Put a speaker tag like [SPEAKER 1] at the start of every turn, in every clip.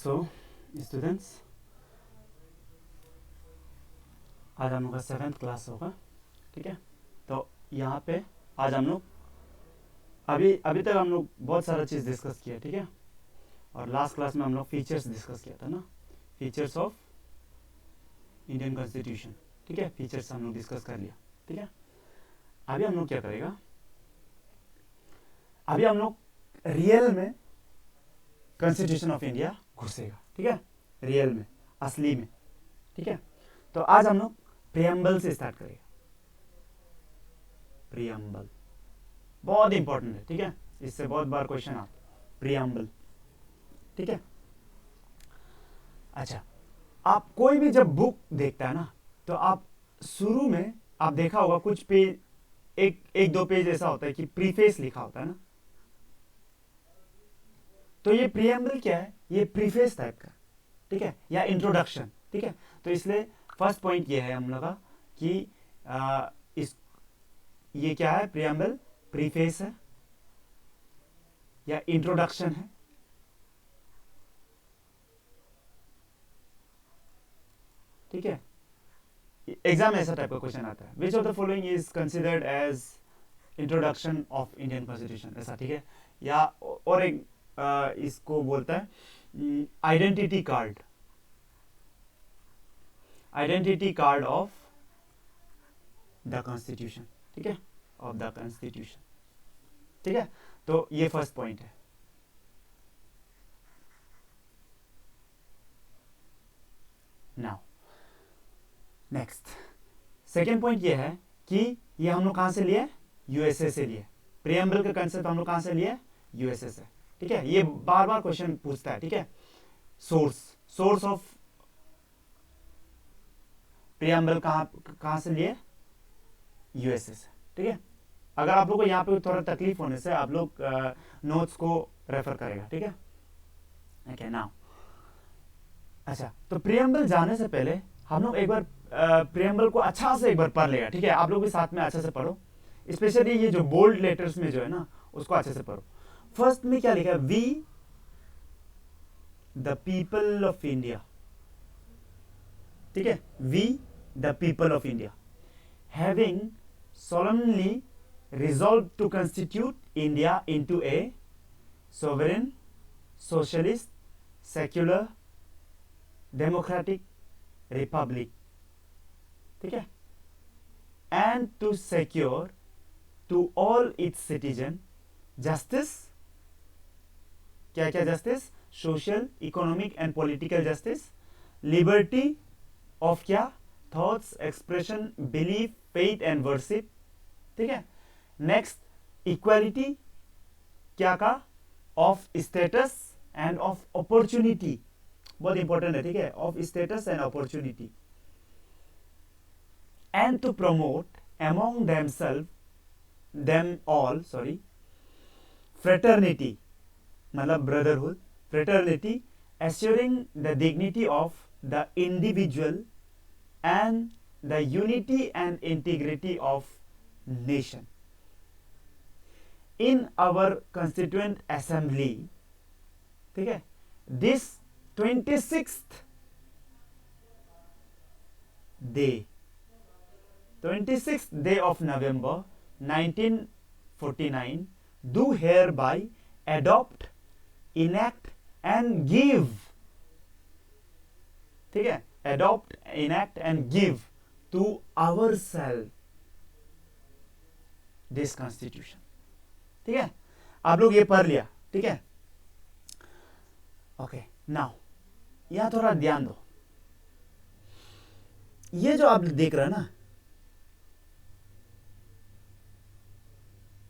[SPEAKER 1] So students, आज हम लोग का 7th क्लास होगा, ठीक है। तो यहाँ पे आज हम लोग अभी अभी तक हम लोग बहुत सारा चीज़ डिस्कस किया, ठीक है। और लास्ट क्लास में हम लोग फीचर्स डिस्कस किया था ना, फीचर्स ऑफ इंडियन कॉन्स्टिट्यूशन, ठीक है। फीचर्स हम लोग डिस्कस कर लिया, ठीक है। अभी हम लोग क्या करेगा, अभी हम लोग रियल में कॉन्स्टिट्यूशन ऑफ इंडिया घुसेगा, ठीक है। रियल में, असली में, ठीक है। तो आज हम लोग प्रियम्बल से स्टार्ट करेगा। प्रियम्बल बहुत इंपॉर्टेंट है, ठीक है। इससे बहुत बार क्वेश्चन आता, प्रियम्बल, ठीक है। अच्छा, आप कोई भी जब बुक देखता है ना, तो आप शुरू में आप देखा होगा कुछ पेज, एक दो पेज ऐसा होता है कि प्रीफेस लिखा होता है ना। तो ये प्रियम्बल क्या है, ये प्रीफेस टाइप का, ठीक है, या इंट्रोडक्शन, ठीक है। तो इसलिए फर्स्ट पॉइंट ये है हम लोग का कि ये क्या है, प्रियम्बल प्रीफेस है या इंट्रोडक्शन है, ठीक है। एग्जाम में ऐसा टाइप का क्वेश्चन आता है, which of the following is considered as introduction of Indian constitution, ऐसा, ठीक है। या और एक इसको बोलता है identity card, identity card of the constitution, ठीक है, ऑफ द कॉन्स्टिट्यूशन, ठीक है। तो ये फर्स्ट पॉइंट है। नाउ नेक्स्ट सेकेंड पॉइंट ये है कि ये हम लोग कहां से लिए, यूएसए से लिए। प्रियम्बल का कंसेप्ट हम लोग कहां से लिए, यूएसए से, ठीक है। ये बार बार क्वेश्चन पूछता है, ठीक है। सोर्स ऑफ प्रियम्बल कहां से लिए, यूएसए से, ठीक है। अगर आप लोग को यहाँ पे थोड़ा तकलीफ होने से आप लोग नोट्स को रेफर करेगा, ठीक है। ओके, नाउ अच्छा, तो प्रियम्बल जाने से पहले हम लोग एक बार प्रियम्बल को अच्छा से एक बार पढ़ लेगा, ठीक है। आप लोग भी साथ में अच्छे से पढ़ो, स्पेशली ये जो बोल्ड लेटर्स में जो है ना, उसको अच्छे से पढ़ो। फर्स्ट में क्या लिखा है, we the people of India, ठीक है। We the people of India having solemnly resolved to constitute India into a sovereign, socialist, secular, democratic republic, ठीक है, and to secure to all its citizens justice, क्या क्या justice, social, economic and political justice, liberty of क्या, thoughts, expression, belief, faith and worship, ठीक है। Next equality, क्या का, of status and of opportunity, बहुत इंपॉर्टेंट है, ठीक है, of status and opportunity, and to promote among them all fraternity, मतलब brotherhood, fraternity, assuring the dignity of the individual and the unity and integrity of nation. In our constituent assembly, ठीक है, this 26th day of November 1949 do hereby adopt, enact and give, ठीक है, adopt, enact and give to ourselves this constitution, ठीक है। आप लोग ये पढ़ लिया, ठीक है। ओके, नाउ यहां थोड़ा ध्यान दो, ये जो आप देख रहे हैं ना,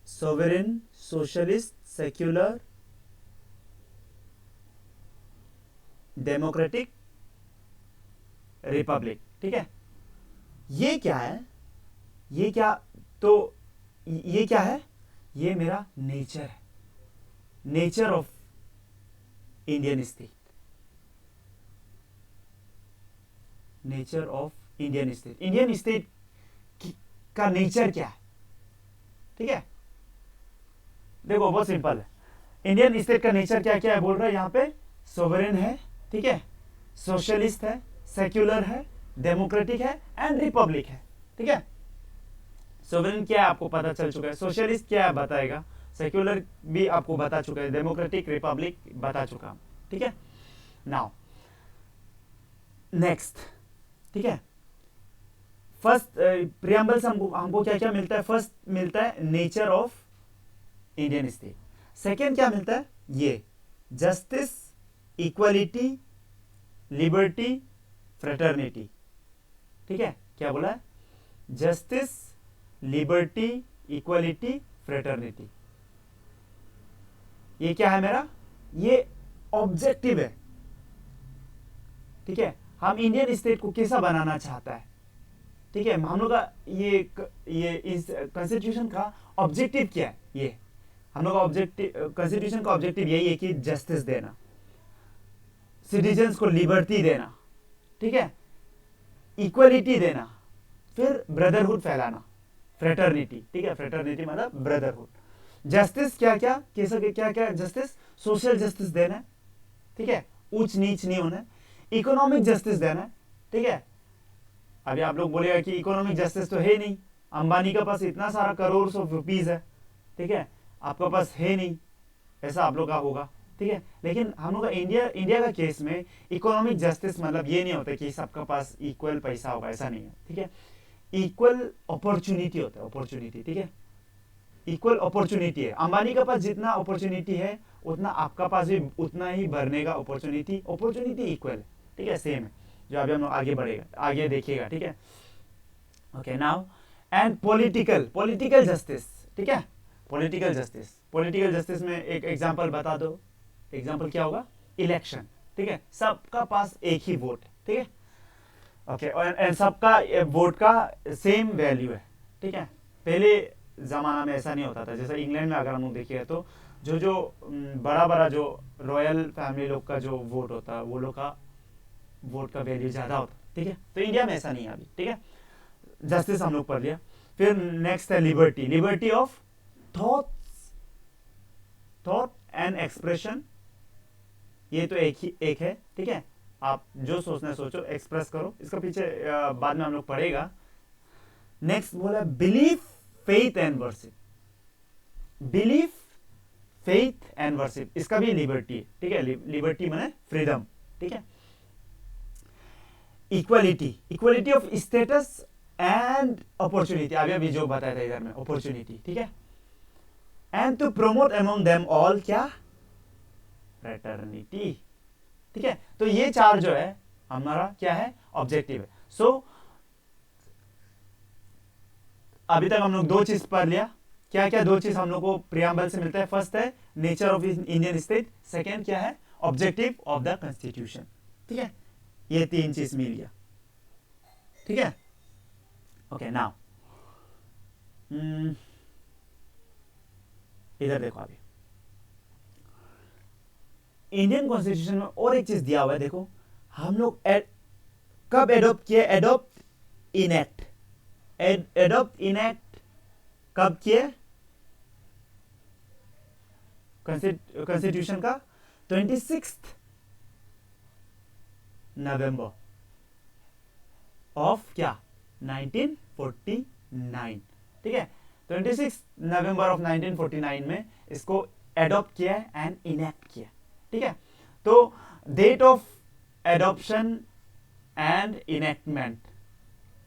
[SPEAKER 1] sovereign, socialist, secular, democratic, Republic, ठीक है, ये क्या है, ये क्या, तो ये क्या है, ये मेरा नेचर है, nature of Indian state, nature of Indian state, Indian state का नेचर क्या है, ठीक है। देखो बहुत सिंपल है, इंडियन स्टेट का नेचर क्या क्या है, बोल रहा है यहाँ पे, सोवरेन है, ठीक है, सोशलिस्ट है, सेक्युलर है, डेमोक्रेटिक है एंड रिपब्लिक है। ठीक है, सोवरेन क्या है आपको पता चल चुका है, सोशलिस्ट क्या है बताएगा, सेक्युलर भी आपको बता चुका है, डेमोक्रेटिक रिपब्लिक बता चुका। ठीक है, नाउ नेक्स्ट। ठीक है, फर्स्ट प्रियम्बल से हमको क्या क्या मिलता है, फर्स्ट मिलता है nature of Indian state, second क्या मिलता है, ये जस्टिस, इक्वलिटी, लिबर्टी, फ्रेटर्निटी। ठीक है, क्या बोला है, जस्टिस, लिबर्टी, इक्वलिटी, फ्रेटर्निटी। ये क्या है मेरा, ये ऑब्जेक्टिव है। ठीक है, हम इंडियन स्टेट को कैसा बनाना चाहता है। ठीक है, हम लोग का ये इस कॉन्स्टिट्यूशन का ऑब्जेक्टिव क्या है, ये हम लोग का ऑब्जेक्टिव, कॉन्स्टिट्यूशन का ऑब्जेक्टिव यही है कि जस्टिस देना, सिटीजन्स को लिबर्टी देना, ठीक है, इक्वलिटी देना, फिर ब्रदरहुड फैलाना, फ्रेटर्निटी। ठीक है, फ्रेटर्निटी मतलब ब्रदरहुड, जस्टिस क्या क्या कैसा क्या क्या जस्टिस, सोशल जस्टिस देना है। ठीक है, ऊंच नीच नहीं होना है, इकोनॉमिक जस्टिस देना है। ठीक है, अभी आप लोग बोलेगा कि इकोनॉमिक जस्टिस तो है नहीं, अंबानी के पास इतना सारा करोड़ ऑफ रुपीज है, ठीक है, आपका पास है नहीं, ऐसा आप लोग का होगा। ठीक है, लेकिन हम लोग का इंडिया का केस में इकोनॉमिक जस्टिस मतलब ये नहीं होता कि सबका पास इक्वल पैसा होगा, ऐसा नहीं है। ठीक है, इक्वल अपॉर्चुनिटी होता है, अपॉर्चुनिटी। ठीक है, इक्वल अपॉर्चुनिटी है, अंबानी के पास जितना अपॉर्चुनिटी है उतना आपका पास भी उतना ही भरने का अपॉर्चुनिटी इक्वल है। ठीक है, सेम है, जो अभी हम आगे बढ़ेगा, आगे देखिएगा। ठीक है, okay, now and political justice. ठीक है, पॉलिटिकल जस्टिस में एक एग्जांपल बता दो, एग्जांपल क्या होगा, इलेक्शन। ठीक है, सबका पास एक ही वोट है। ठीक है, ओके, और सबका वोट का सेम वैल्यू है। ठीक है, पहले जमाना में ऐसा नहीं होता था, जैसे इंग्लैंड में अगर हम लोग देखिए तो जो बड़ा जो रॉयल फैमिली लोग का जो वोट होता है, वो लोग का वोट का वैल्यू ज्यादा होता है। ठीक है, तो इंडिया में ऐसा नहीं है अभी। ठीक है, जस्टिस हम लोग पढ़ लिया, फिर नेक्स्ट है liberty of thought and expression. ये तो एक है। ठीक है, आप जो सोचना है सोचो, एक्सप्रेस करो, इसका पीछे बाद में हम लोग पढ़ेगा। नेक्स्ट बोला belief, faith and worship, belief, faith and worship, इसका भी लिबर्टी है। ठीक है, लिबर्टी माने फ्रीडम। ठीक है, equality of status and opportunity, अभी जो बताया था इधर में, अपॉर्चुनिटी। ठीक है, and to promote among them all, क्या, फ्रेटर्निटी। ठीक है, तो ये चार जो है हमारा क्या है, ऑब्जेक्टिव है। सो अभी तक हम लोग दो चीज पढ़ लिया, क्या क्या दो चीज हम लोग को प्रियम्बल से मिलता है, फर्स्ट है nature of Indian state, second क्या है, ऑब्जेक्टिव ऑफ द कॉन्स्टिट्यूशन। ठीक है, ये तीन चीज मिल गया। ठीक है, ओके, नाउ इधर देखो, अभी इंडियन कॉन्स्टिट्यूशन में और एक चीज दिया हुआ है, देखो हम लोग कब एडॉप्ट किए, एडॉप्ट इनएक्ट कब किए, कॉन्स्टिट्यूशन का 26 नवंबर ऑफ क्या, 1949। ठीक है, 26 नवंबर ऑफ 1949 में इसको एडॉप्ट किया एंड इनएक्ट किया। ठीक है, तो date of adoption and enactment,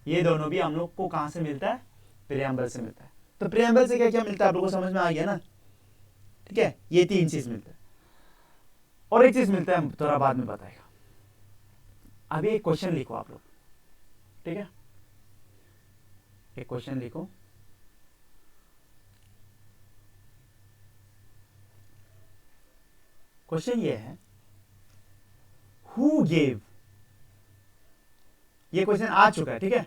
[SPEAKER 1] ये दोनों भी हम लोग को कहां से मिलता है, प्रियम्बल से मिलता है। तो प्रियम्बल से क्या क्या मिलता है आप लोगों को समझ में आ गया ना। ठीक है, ये तीन चीज मिलता है, और एक चीज मिलता है थोड़ा बाद में बताएगा। अभी एक क्वेश्चन लिखो आप लोग। ठीक है, एक क्वेश्चन लिखो, क्वेश्चन ये है, हु गेव, ये क्वेश्चन आ चुका है। ठीक है,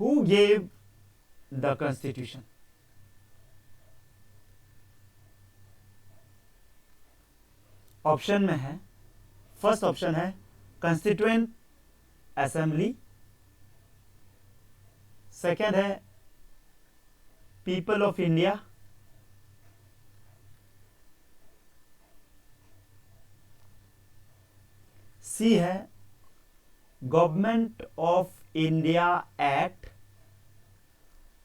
[SPEAKER 1] who gave the constitution, option में है, फर्स्ट ऑप्शन है कॉन्स्टिट्यूएंट असेंबली, सेकेंड है पीपल ऑफ इंडिया, सी है government of India act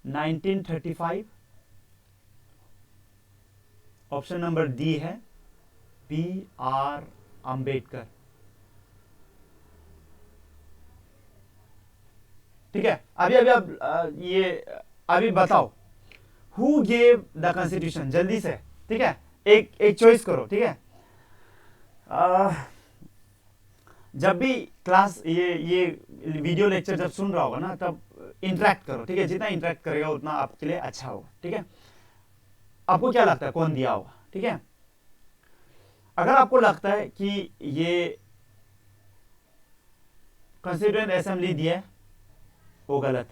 [SPEAKER 1] 1935। Option number D है बी आर अंबेडकर। ठीक है, अभी अभी अब ये अभी बताओ हु गेव द कॉन्स्टिट्यूशन, जल्दी से। ठीक है, एक चॉइस करो। ठीक है, जब भी क्लास ये वीडियो लेक्चर जब सुन रहा होगा ना, तब इंटरेक्ट करो। ठीक है, जितना इंटरेक्ट करेगा उतना आपके लिए अच्छा होगा। ठीक है, आपको क्या लगता है कौन दिया होगा? ठीक है, अगर आपको लगता है कि ये कॉन्स्टिट्यूएंट असेंबली दिया है, वो गलत।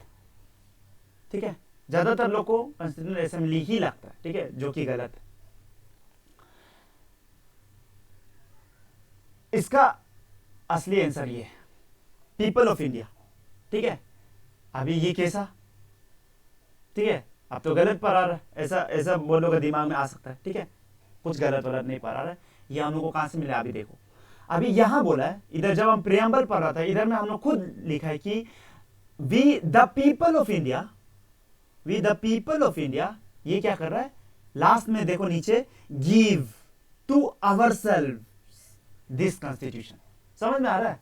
[SPEAKER 1] ठीक है, ज्यादातर लोग को कॉन्स्टिट्यूएंट असेंबली ही लगता है। ठीक है, जो कि गलत है। इसका असली आंसर ये है पीपल ऑफ इंडिया। ठीक है, अभी ये कैसा? ठीक है, अब तो गलत पढ़ा रहा है, ऐसा ऐसा बोलोगे दिमाग में आ सकता है। ठीक है, कुछ गलत वलत नहीं पढ़ा रहा है। ये हम लोग को कहां से मिला? अभी देखो, अभी यहां बोला है, इधर जब हम प्रियम्बल पढ़ रहा था, इधर में हम लोग खुद लिखा है कि we the people of India, we the people of India, ये क्या कर रहा है? लास्ट में देखो नीचे, give to ourselves this constitution. समझ में आ रहा है?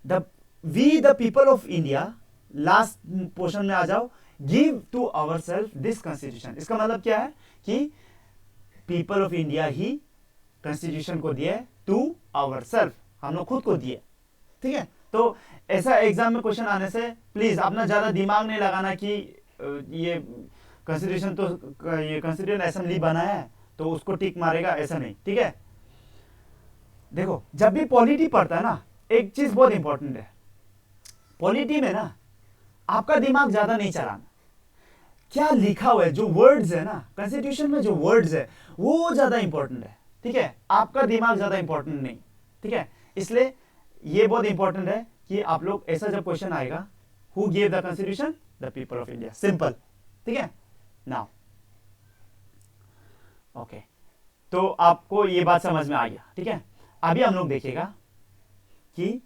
[SPEAKER 1] The we the people of India, last portion में आ जाओ, give to ourselves this constitution. इसका मतलब क्या है कि पीपल ऑफ इंडिया ही कॉन्स्टिट्यूशन को दिए टू आवरसेल्फ, हम लोग खुद को दिए। ठीक है, तो ऐसा एग्जाम में क्वेश्चन आने से प्लीज अपना ज्यादा दिमाग नहीं लगाना कि ये कॉन्स्टिट्यूशन तो ये कॉन्स्टिट्यूएंट असेंबली बनाया है तो उसको टिक मारेगा, ऐसा नहीं। ठीक है, देखो जब भी पॉलिटी पढ़ता है ना, एक चीज बहुत इंपॉर्टेंट है पॉलिटी में ना, आपका दिमाग ज्यादा नहीं चलाना। क्या लिखा हुआ है, जो वर्ड्स है ना कॉन्स्टिट्यूशन में, जो वर्ड्स है वो ज्यादा इंपॉर्टेंट है। ठीक है, आपका दिमाग ज्यादा इंपॉर्टेंट नहीं। ठीक है, इसलिए ये बहुत इंपॉर्टेंट है कि आप लोग ऐसा जब क्वेश्चन आएगा, who gave the constitution? The people of India, simple. ठीक है, नाउ ओके, तो आपको ये बात समझ में आ गया। ठीक है, अभी हम लोग देखेगा कि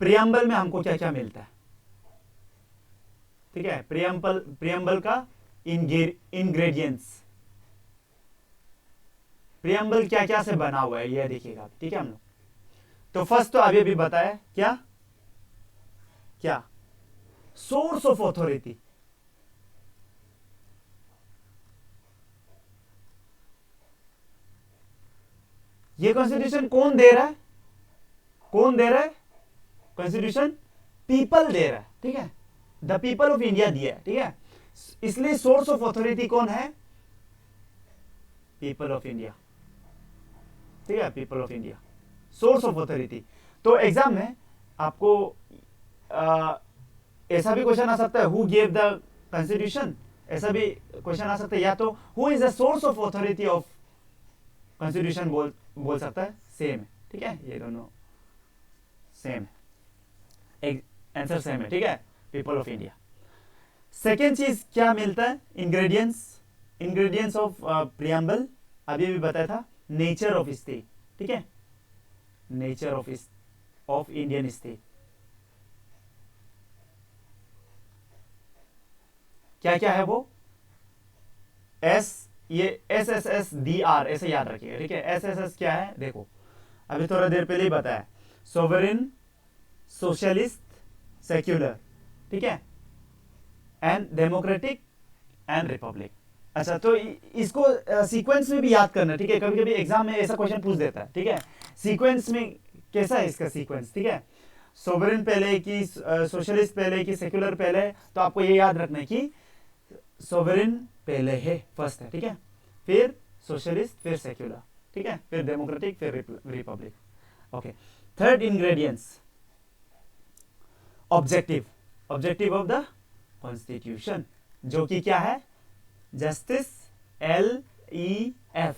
[SPEAKER 1] प्रियम्बल में हमको क्या क्या मिलता है। ठीक है, प्रियम्बल का इंग्रेडिएंट्स, प्रियम्बल क्या क्या से बना हुआ है ये देखिएगा। ठीक है, हम लोग तो फर्स्ट तो अभी अभी बताया, क्या क्या सोर्स ऑफ अथॉरिटी। ये कॉन्स्टिट्यूशन कौन दे रहा है? कौन दे रहा है कॉन्स्टिट्यूशन? पीपल दे रहा है। ठीक है, द पीपल ऑफ इंडिया दिया है। ठीक है, इसलिए सोर्स ऑफ अथॉरिटी कौन है? People of India. ठीक है, people of India source of authority. तो एग्जाम में आपको ऐसा भी क्वेश्चन आ सकता है, हु गेव द कॉन्स्टिट्यूशन, ऐसा भी क्वेश्चन आ सकता है, या तो who is the source of authority of constitution बोल सकता है। सेम है। ठीक है, ये दोनों सेम है, आंसर सेम है। ठीक है, पीपल ऑफ इंडिया। सेकेंड चीज क्या मिलता है? इंग्रेडिएंट्स ऑफ प्रियम्बल, अभी भी बताया था, नेचर ऑफ स्टेट। ठीक है, नेचर ऑफ इंडियन स्टेट। क्या क्या है वो? ये SSSDR ऐसे याद रखिएगा। ठीक है, SSS क्या है? देखो अभी थोड़ा देर पहले ही बताया, सोवरेन, सोशलिस्ट, सेक्युलर। ठीक है, एंड डेमोक्रेटिक एंड रिपब्लिक। अच्छा, तो इसको सीक्वेंस में भी याद करना। ठीक है, कभी कभी एग्जाम में ऐसा क्वेश्चन पूछ देता है। ठीक है, सीक्वेंस में कैसा है इसका सीक्वेंस? ठीक है, सोवरेन पहले की, सोशलिस्ट पहले की, सेक्युलर पहले, तो आपको ये याद रखना है कि सोवरेन पहले है, फर्स्ट है। ठीक है, फिर सोशलिस्ट, फिर सेक्युलर। ठीक है, फिर डेमोक्रेटिक, फिर Republic. Okay, third ingredients, objective of the constitution, जो कि क्या है? Justice, LEF,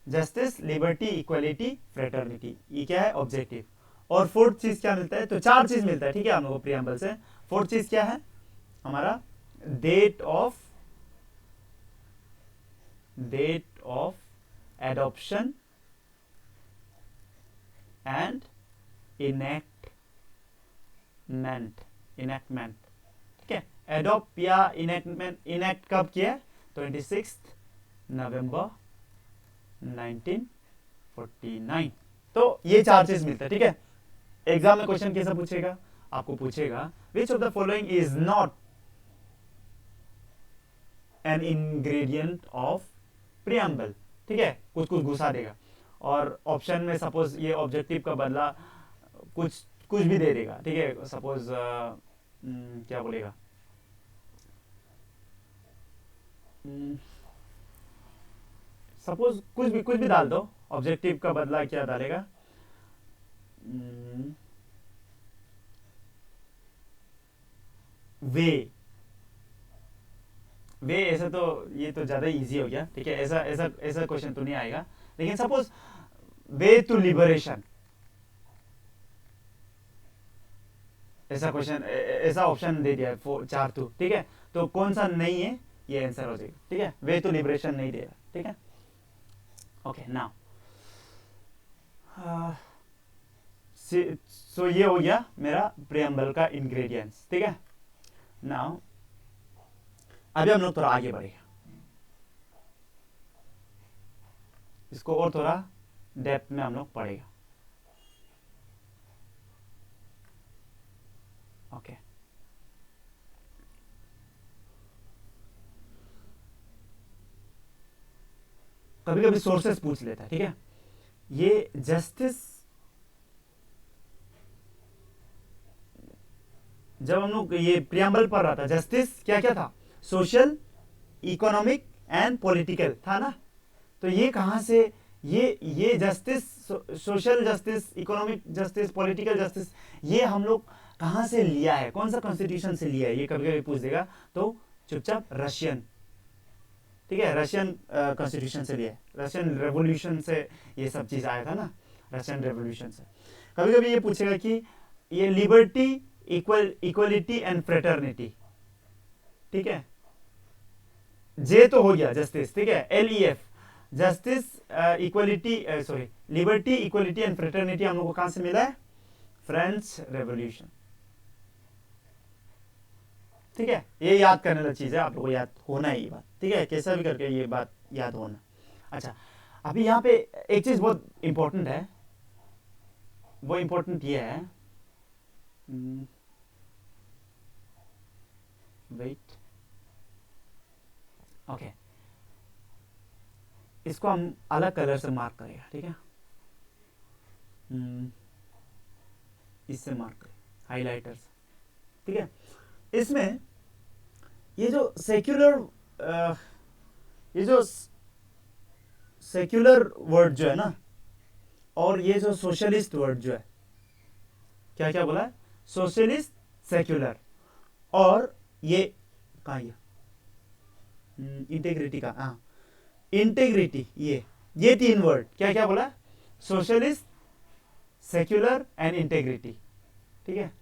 [SPEAKER 1] justice, liberty, equality, fraternity. ये क्या है? ऑब्जेक्टिव। और फोर्थ चीज क्या मिलता है? तो चार चीज मिलता है। ठीक है, हम लोग को प्रियम्बल से। फोर्थ चीज क्या है हमारा? Date of adoption and enactment, ठीक है। एडॉप्ट या इनेक्टमेंट, इनेक्ट कब किया? 26 नवंबर 1949। तो ये 4 चीज मिलता है, ठीक है। एग्जाम में क्वेश्चन कैसा पूछेगा? आपको पूछेगा विच of the following is not an ingredient of preamble, ठीक है, कुछ कुछ घुसा देगा। और ऑप्शन में सपोज ये ऑब्जेक्टिव का बदला कुछ कुछ भी दे देगा, ठीक है। सपोज क्या बोलेगा, सपोज कुछ भी डाल दो, ऑब्जेक्टिव का बदला क्या डालेगा? वे ऐसा तो ये तो ज्यादा इजी हो गया, ठीक है। ऐसा ऐसा ऐसा क्वेश्चन तो नहीं आएगा, लेकिन सपोज वे टू लिबरेशन, ऐसा क्वेश्चन, ऐसा ऑप्शन दे दिया 4 तो, ठीक है। तो कौन सा नहीं है, ये आंसर हो जाएगा, ठीक है। वे टू लिबरेशन नहीं दे रहा, ठीक है। ओके नाउ सो ये हो गया मेरा प्रियम्बल का इंग्रेडिएंट्स, ठीक है। नाउ अभी हम लोग थोड़ा आगे बढ़ेगा, इसको और थोड़ा डेप्थ में हम लोग पढ़ेगा। ओके कभी कभी सोर्सेस पूछ लेता है, ठीक है। ये जस्टिस, जब हम लोग ये प्रियम्बल पढ़ रहा था, जस्टिस क्या क्या था? सोशल, इकोनॉमिक एंड पॉलिटिकल था ना। तो ये कहां से, ये justice, social justice, economic justice, political justice, ये हम लोग कहां से लिया है, कौन सा कॉन्स्टिट्यूशन से लिया है, ये कभी कभी पूछ देगा। तो चुपचाप रशियन, ठीक है, रशियन कॉन्स्टिट्यूशन से लिया है। रशियन रेवोल्यूशन से ये सब चीज आया था ना, रशियन रेवोल्यूशन से। कभी कभी ये पूछेगा कि ये लिबर्टी, इक्वलिटी एंड फ्रेटर्निटी, ठीक है। जे तो हो गया जस्टिस, ठीक है। LEF justice, equality, sorry, liberty, equality and fraternity हम लोग को कहां से मिला है? फ्रेंच रेवोल्यूशन, ठीक है। ये याद करने वाली चीज है, आप लोग को याद होना है ये बात, ठीक है। कैसा भी करके ये बात याद होना। अच्छा, अभी यहाँ पे एक चीज बहुत इंपॉर्टेंट है, वो इंपॉर्टेंट ये है, वेट, ओके, इसको हम अलग कलर से मार्क करेगा, ठीक है। इससे मार्क करें, हाइलाइटर से, ठीक है। इसमें ये जो सेक्युलर वर्ड जो है ना, और ये जो सोशलिस्ट वर्ड जो है, क्या क्या बोला है? सोशलिस्ट, सेक्युलर, और ये कहा, इंटेग्रिटी का, हाँ, इंटेग्रिटी, ये 3 वर्ड क्या क्या बोला? सोशलिस्ट, सेक्युलर एंड इंटेग्रिटी, ठीक है।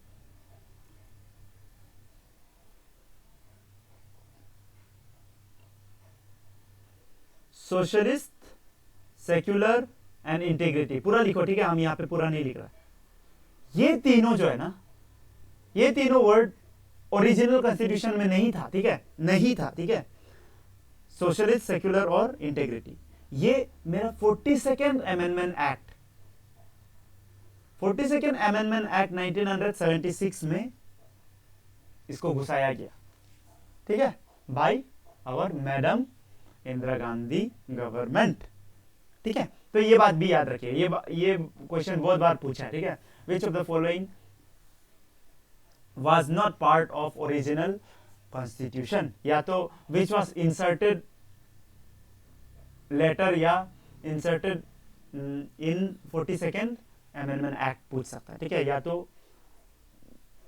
[SPEAKER 1] सोशलिस्ट, सेक्युलर एंड इंटेग्रिटी, पूरा लिखो, ठीक है। हम यहां पे पूरा नहीं लिख रहा। ये तीनों जो है ना, ये तीनों वर्ड ओरिजिनल कॉन्स्टिट्यूशन में नहीं था, ठीक है, नहीं था, ठीक है। सोशलिस्ट, सेक्युलर और इंटेग्रिटी, ये मेरा 42nd amendment act, 42nd amendment act 1976 में इसको घुसाया गया, ठीक है, by our madam Indira Gandhi government, ठीक है। तो ये बात भी याद रखिए, ये क्वेश्चन बहुत बार पूछा है, ठीक है। Which of the following was not part of original constitution, या तो which was inserted later या inserted in 42nd amendment act पूछ सकता है, ठीक है। या तो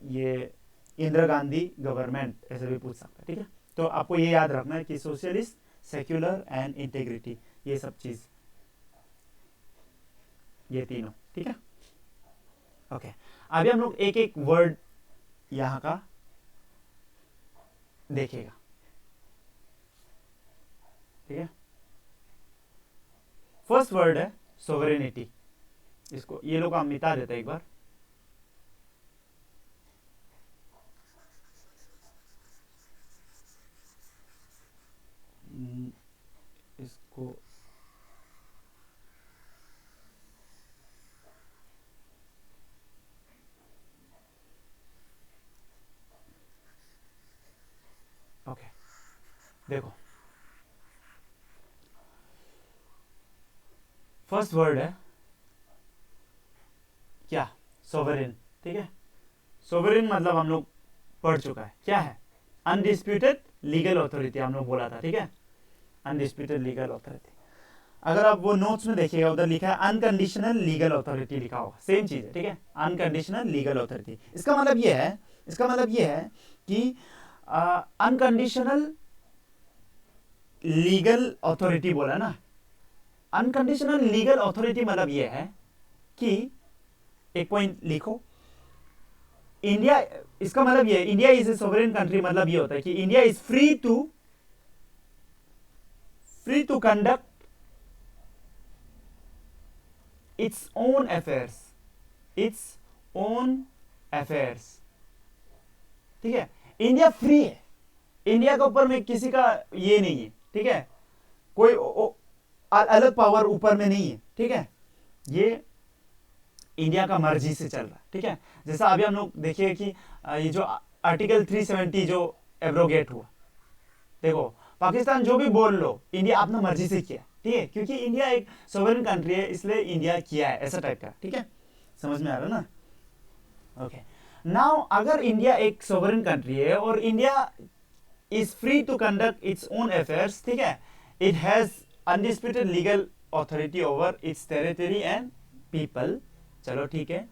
[SPEAKER 1] ये इंदिरा गांधी गवर्नमेंट ऐसे भी पूछ सकता है, ठीक है। तो आपको ये याद रखना है कि सोशलिस्ट, सेक्युलर एंड इंटेग्रिटी, ये सब चीज, ये तीनों, ठीक है। ओके, अभी हम लोग एक एक वर्ड यहां का देखेगा, ठीक है। फर्स्ट वर्ड है सोवरेनिटी, इसको ये लोग हम मिटा देते हैं एक बार। इसको ओके देखो, फर्स्ट वर्ड है क्या, सोवरेन। ठीक है, सोवरेन मतलब हम लोग पढ़ चुका है, क्या है, अनडिस्प्यूटेड लीगल अथॉरिटी हम लोग बोला था। ठीक है, अनडिस्प्यूटेड लीगल अथॉरिटी। अगर आप वो नोट्स में देखिएगा उधर लिखा है अनकंडीशनल लीगल अथॉरिटी लिखा होगा, सेम चीज है। ठीक है, अनकंडीशनल लीगल अथॉरिटी, इसका मतलब ये है कि अनकंडीशनल लीगल अथॉरिटी बोला ना, अनकंडीशनल लीगल अथॉरिटी मतलब ये है कि एक पॉइंट लिखो, इंडिया, इसका मतलब ये India is a sovereign country, मतलब ये होता है कि India is free to conduct its own affairs. ठीक है, इंडिया फ्री है, इंडिया के ऊपर में किसी का ये नहीं है। ठीक है, कोई अलग पावर ऊपर में नहीं है। ठीक है, ये इंडिया का मर्जी से चल रहा है। ठीक है, जैसा अभी हम लोग देखिए कि ये जो आर्टिकल 370 जो एब्रोगेट हुआ, देखो पाकिस्तान जो भी बोल लो, इंडिया अपना मर्जी से किया। ठीक है, क्योंकि इंडिया एक सोवरेन कंट्री है, इसलिए इंडिया किया है, ऐसा टाइप का। ठीक है, समझ में आ रहा ना। ओके, नाउ अगर इंडिया एक सोवरेन कंट्री है और India is free to conduct its own affairs, ठीक है, it has undisputed legal authority over its territory and people. चलो ठीक है,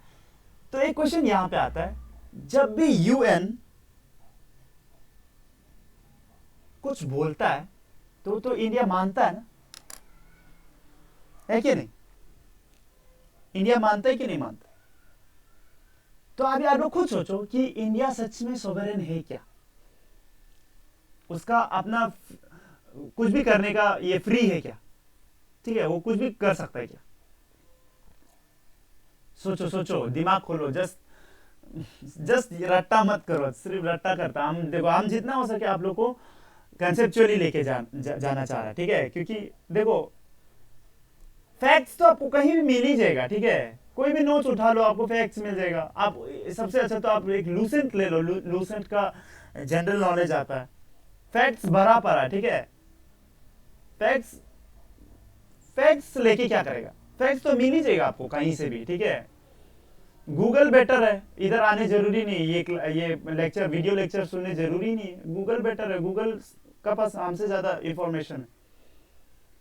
[SPEAKER 1] तो एक क्वेश्चन यहां पे आता है, जब भी यूएन कुछ बोलता है तो इंडिया मानता है ना, है कि नहीं? इंडिया मानता है कि नहीं मानता? तो अभी आप लोग खुद सोचो कि इंडिया सच में सोवरेन है क्या, उसका अपना कुछ भी करने का ये फ्री है क्या? ठीक है, वो कुछ भी कर सकता है क्या? सोचो, दिमाग खोलो, जस्ट रट्टा मत करो, सिर्फ रट्टा करता। हम देखो, हम जितना हो सके आप लोग को कंसेप्चुअली लेके जाना चाह रहा है। ठीक है, क्योंकि देखो फैक्ट्स तो आपको कहीं भी मिल ही जाएगा। ठीक है, कोई भी नोट्स उठा लो, आपको फैक्ट्स मिल जाएगा। आप सबसे अच्छा तो आप एक लूसेंट ले लो, लूसेंट का जनरल नॉलेज आता है, फैक्ट्स भरा पड़ा। ठीक है, फैक्ट्स लेके क्या करेगा, फैक्ट्स तो मिल ही जाएगा आपको कहीं से भी। ठीक है, गूगल बेटर है, इधर आने जरूरी नहीं, ये लेक्चर, वीडियो लेक्चर सुनने जरूरी नहीं है। गूगल बेटर है, गूगल का पास हमसे ज्यादा इंफॉर्मेशन है।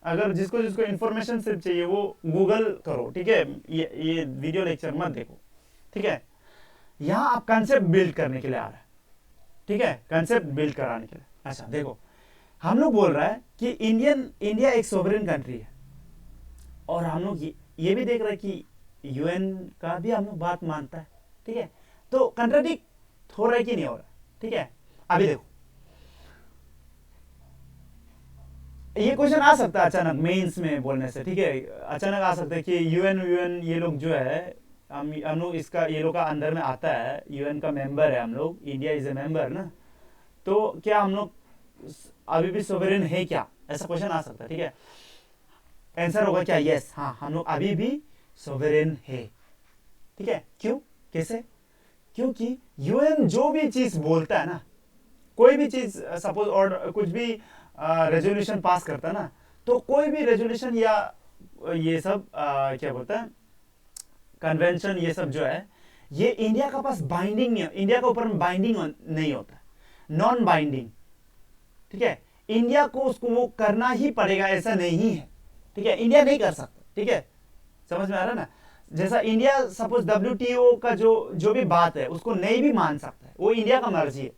[SPEAKER 1] अगर जिसको इंफॉर्मेशन सिर्फ चाहिए वो गूगल करो। ठीक है, ये वीडियो लेक्चर मत देखो। ठीक है, यहां आप कंसेप्ट बिल्ड करने के लिए आ रहा है। ठीक है, कंसेप्ट बिल्ड कराने के लिए। अच्छा देखो, हम लोग बोल रहा है कि इंडिया एक सोवरेन कंट्री है, और हम लोग ये भी देख रहे हैं कि यूएन का भी हम लोग बात मानता है। ठीक है, तो कंट्राडिक्ट हो रहा है कि नहीं हो रहा? ठीक है, अभी देखो, ये क्वेश्चन आ सकता है अचानक मेंस में बोलने से। ठीक है, अचानक आ सकता है कि यूएन ये लोग जो है, हम लोग इसका, ये लोग का अंदर में आता है, यूएन का मेंबर है हम लोग, इंडिया इज ए मेंबर ना, तो क्या हम लोग अभी भी सोवरेन है क्या, ऐसा क्वेश्चन आ सकता है। ठीक है, आंसर होगा क्या, यस, हाँ, हम लोग अभी भी सोवरेन है। ठीक है, क्यों, कैसे? क्योंकि यूएन जो भी चीज बोलता है ना, कोई भी चीज सपोज और कुछ भी रेजोल्यूशन पास करता है ना, तो कोई भी रेजोल्यूशन या ये सब क्या बोलता है, कन्वेंशन, ये सब जो है, ये इंडिया का पास बाइंडिंग नहीं, इंडिया के ऊपर बाइंडिंग नहीं होता, नॉन बाइंडिंग। ठीक है, इंडिया को उसको वो करना ही पड़ेगा ऐसा नहीं है। ठीक है, इंडिया नहीं कर सकता। ठीक है, समझ में आ रहा है ना? जैसा इंडिया सपोज WTO का जो भी बात है उसको नहीं भी मान सकता है, वो इंडिया का मर्जी है।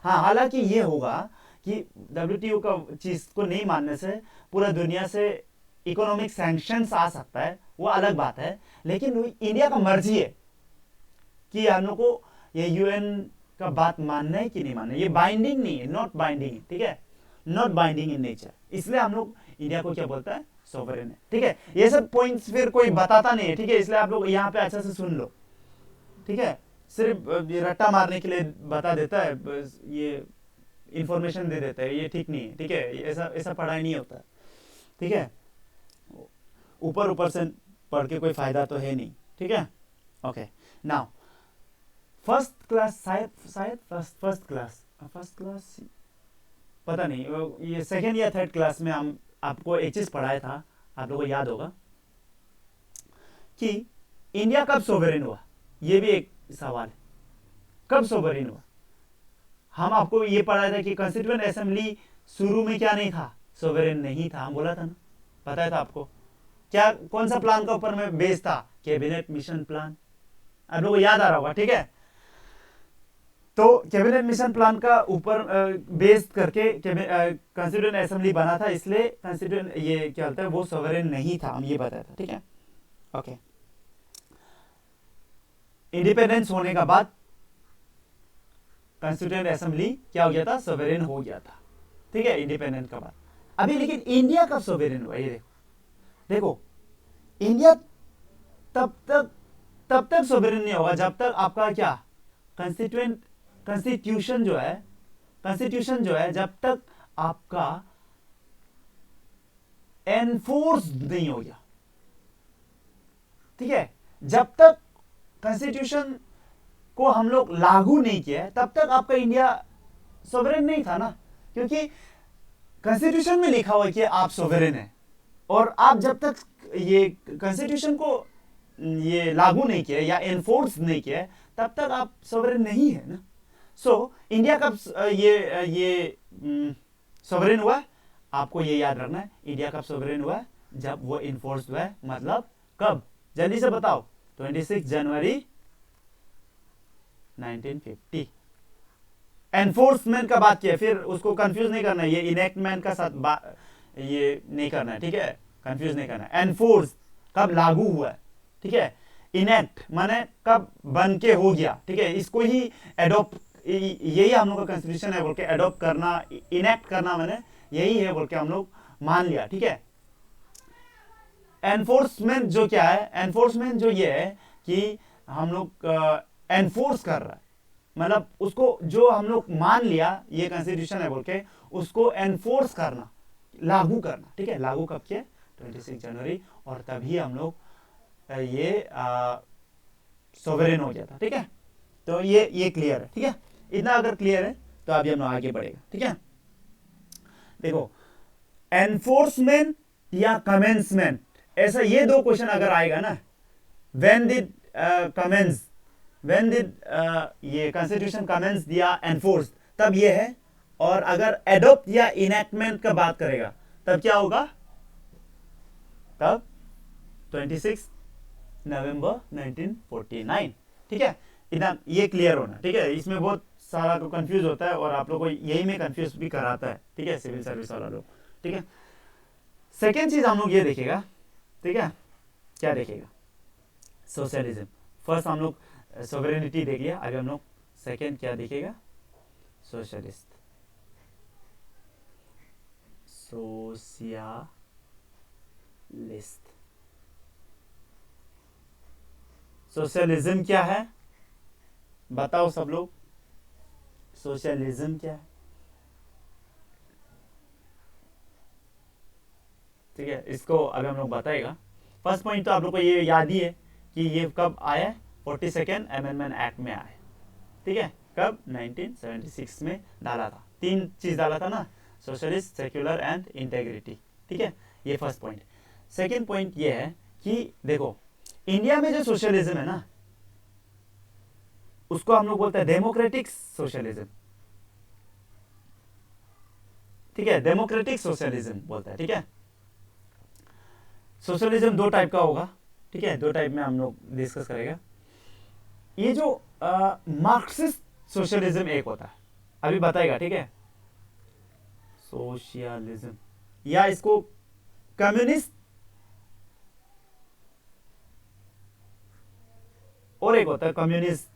[SPEAKER 1] हाँ, हालांकि ये होगा कि WTO का चीज को नहीं मानने से पूरा दुनिया से इकोनॉमिक सैंक्शंस आ सकता है, वो अलग बात है, लेकिन इंडिया का मर्जी है कि हम लोग को ये यूएन का बात मानना है कि नहीं मानना है। ये बाइंडिंग नहीं है, नॉट बाइंडिंग है। ठीक है, नॉट बाइंडिंग इन नेचर, इसलिए हम लोग इंडिया को क्या बोलता है, सोवरेन है, ठीक है। ये सब पॉइंट्स फिर कोई बताता नहीं है, ठीक है, इसलिए आप लोग यहाँ पे अच्छा से सुन लो, ठीक है। सिर्फ ये रट्टा मारने के लिए बता देता है, बस ये इंफॉर्मेशन दे देता है, ये ठीक नहीं है, ठीक है, ऐसा ऐसा पढ़ाई नहीं होता, ठीक है। ऊपर ऊपर से पढ़ के कोई फायदा तो है नहीं, ठीक है। ओके, नाउ फर्स्ट क्लास, शायद शायद फर्स्ट क्लास पता नहीं, ये सेकेंड या थर्ड क्लास में हम आपको एक चीज पढ़ाया था, आप लोगों को याद होगा कि इंडिया कब सोवरेन हुआ। ये भी एक सवाल है, कब सोवरेन हुआ। हम आपको ये पढ़ाया था कि कॉन्स्टिट्यूएंट असेंबली शुरू में क्या नहीं था, सोवरेन नहीं था, हम बोला था ना, पता था आपको। क्या कौन सा प्लान का ऊपर में बेस था, कैबिनेट मिशन प्लान, आप लोगों को याद आ रहा होगा, ठीक है। तो कैबिनेट मिशन प्लान का ऊपर बेस करके कॉन्स्टिट्यूएंट असेंबली बना था, इसलिए कॉन्स्टिट्यूएंट ये क्या होता है, वो सोवरेन नहीं था, हम ये बताया था, ठीक है। ओके, इंडिपेंडेंस होने का बाद कॉन्स्टिट्यूएंट असेंबली क्या हो गया था, सोवरेन हो गया था, ठीक है, इंडिपेंडेंस का बाद। अभी लेकिन इंडिया कब सोवरेन हुआ, ये देखो इंडिया तब तक सोवरेन नहीं होगा जब तक आपका क्या कॉन्स्टिट्यूशन जो है जब तक आपका एनफोर्स नहीं हो गया, ठीक है। जब तक कॉन्स्टिट्यूशन को हम लोग लागू नहीं किया तब तक आपका इंडिया सोवरेन नहीं था ना, क्योंकि कॉन्स्टिट्यूशन में लिखा हुआ है कि आप सोवरेन है, और आप जब तक ये कॉन्स्टिट्यूशन को ये लागू नहीं किया या एनफोर्स नहीं किया तब तक आप सोवरेन नहीं है ना। सो इंडिया कब ये सोवरेन हुआ, आपको ये याद रखना है, इंडिया कब सोवरेन हुआ, जब वो इन्फोर्स हुआ है, मतलब कब, जल्दी से बताओ, 26 जनवरी 1950। एनफोर्समेंट का बात किया, फिर उसको कंफ्यूज नहीं करना है, ये इनेक्टमेंट का साथ ये नहीं करना है, ठीक है, कंफ्यूज नहीं करना है। एनफोर्स कब लागू हुआ है, ठीक है। इनेक्ट माने कब बन के हो गया, ठीक है, इसको ही एडॉप्ट, यही हम लोग का कॉन्स्टिट्यूशन है बोल के एडॉप्ट करना, इनेक्ट करना माने यही है बोल के हम लोग मान लिया, ठीक है। एनफोर्समेंट जो क्या है, एनफोर्समेंट जो ये है कि हम लोग एनफोर्स कर रहा है, मतलब उसको जो हम लोग मान लिया ये कॉन्स्टिट्यूशन है बोल के उसको एनफोर्स करना, लागू करना, ठीक है। लागू कब किया, 26 जनवरी, और तभी हम लोग ये सोवरेन हो गया था, ठीक है। तो ये क्लियर है, ठीक है। इतना अगर क्लियर है तो अभी हम लोग आगे बढ़ेगा, ठीक है। देखो एनफोर्समेंट या कमेंसमेंट, ऐसा ये दो क्वेश्चन अगर आएगा ना, when did commence, when did ये कॉन्स्टिट्यूशन कमेंस या एनफोर्स, तब ये है। और अगर एडॉप्ट या इनेक्टमेंट का बात करेगा तब क्या होगा, तब 26 नवंबर 1949, ठीक है। इतना ये क्लियर होना, ठीक है। इसमें बहुत सारा तो कंफ्यूज होता है और आप लोग को यही में कंफ्यूज भी कराता है, ठीक है, सिविल सर्विस वाला लोग, ठीक है। सेकेंड चीज हम लोग ये देखेगा, ठीक है, क्या देखेगा, सोशलिज्म। फर्स्ट हम लोग सोवरेनिटी देख लिया, अभी हम लोग सेकेंड क्या देखेगा, सोशलिस्ट, सोशलिस्ट। सोशलिज्म क्या है, बताओ सब लोग, सोशलिज्म क्या है, ठीक है, इसको अभी हम लोग बताएगा। फर्स्ट पॉइंट तो आप लोग को ये याद ही है कि ये कब आया, 42nd अमेंडमेंट एक्ट में आया, ठीक है, कब, 1976 में डाला था। तीन चीज डाला था ना, सोशलिस्ट, सेक्युलर एंड इंटेग्रिटी, ठीक है, ये फर्स्ट पॉइंट। सेकेंड पॉइंट ये है कि देखो इंडिया में जो सोशलिज्म है ना उसको हम लोग बोलते हैं डेमोक्रेटिक सोशलिज्म, ठीक है, डेमोक्रेटिक सोशलिज्म बोलता है, ठीक है। सोशलिज्म दो टाइप का होगा, ठीक है, दो टाइप में हम लोग डिस्कस करेगा। ये जो मार्क्सिस्ट सोशलिज्म एक होता है, अभी बताएगा, ठीक है, सोशलिज्म, या इसको कम्युनिस्ट, और एक होता है कम्युनिस्ट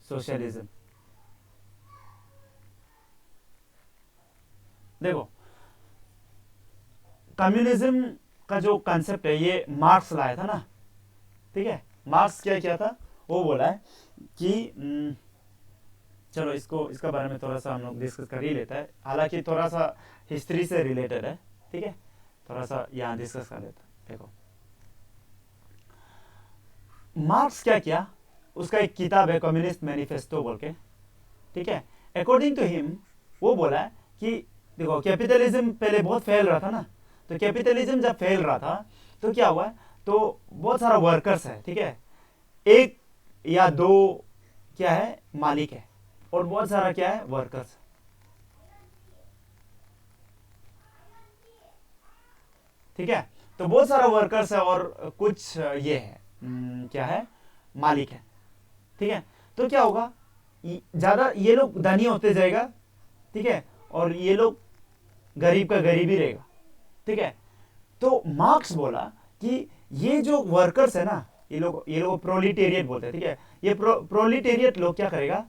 [SPEAKER 1] सोशलिज्म। देखो कम्युनिज्म का जो कंसेप्ट है ये मार्क्स लाया था ना, ठीक है। मार्क्स क्या किया था, वो बोला है कि चलो इसका बारे में थोड़ा सा हम लोग डिस्कस कर ही लेता है, हालांकि थोड़ा सा हिस्ट्री से रिलेटेड है, ठीक है, थोड़ा सा यहाँ डिस्कस कर लेता है। देखो मार्क्स क्या किया, उसका एक किताब है कम्युनिस्ट मैनिफेस्टो बोल के, ठीक है। अकॉर्डिंग टू हिम वो बोला है कि देखो कैपिटलिज्म पहले बहुत फैल रहा था ना, तो कैपिटलिज्म जब फैल रहा था तो क्या हुआ, तो बहुत सारा वर्कर्स है, ठीक है, एक या दो क्या है मालिक है, और बहुत सारा क्या है वर्कर्स, ठीक है। तो बहुत सारा वर्कर्स है और कुछ ये है क्या है मालिक है, ठीक है। तो क्या होगा, ज्यादा ये लोग धनी होते जाएगा, ठीक है, और ये लोग गरीब का गरीब ही रहेगा, ठीक है। तो मार्क्स बोला कि ये जो वर्कर्स है ना, ये लोग प्रोलिटेरिएट बोलते हैं, ठीक है। ये प्रोलिटेरिएट लोग क्या करेगा,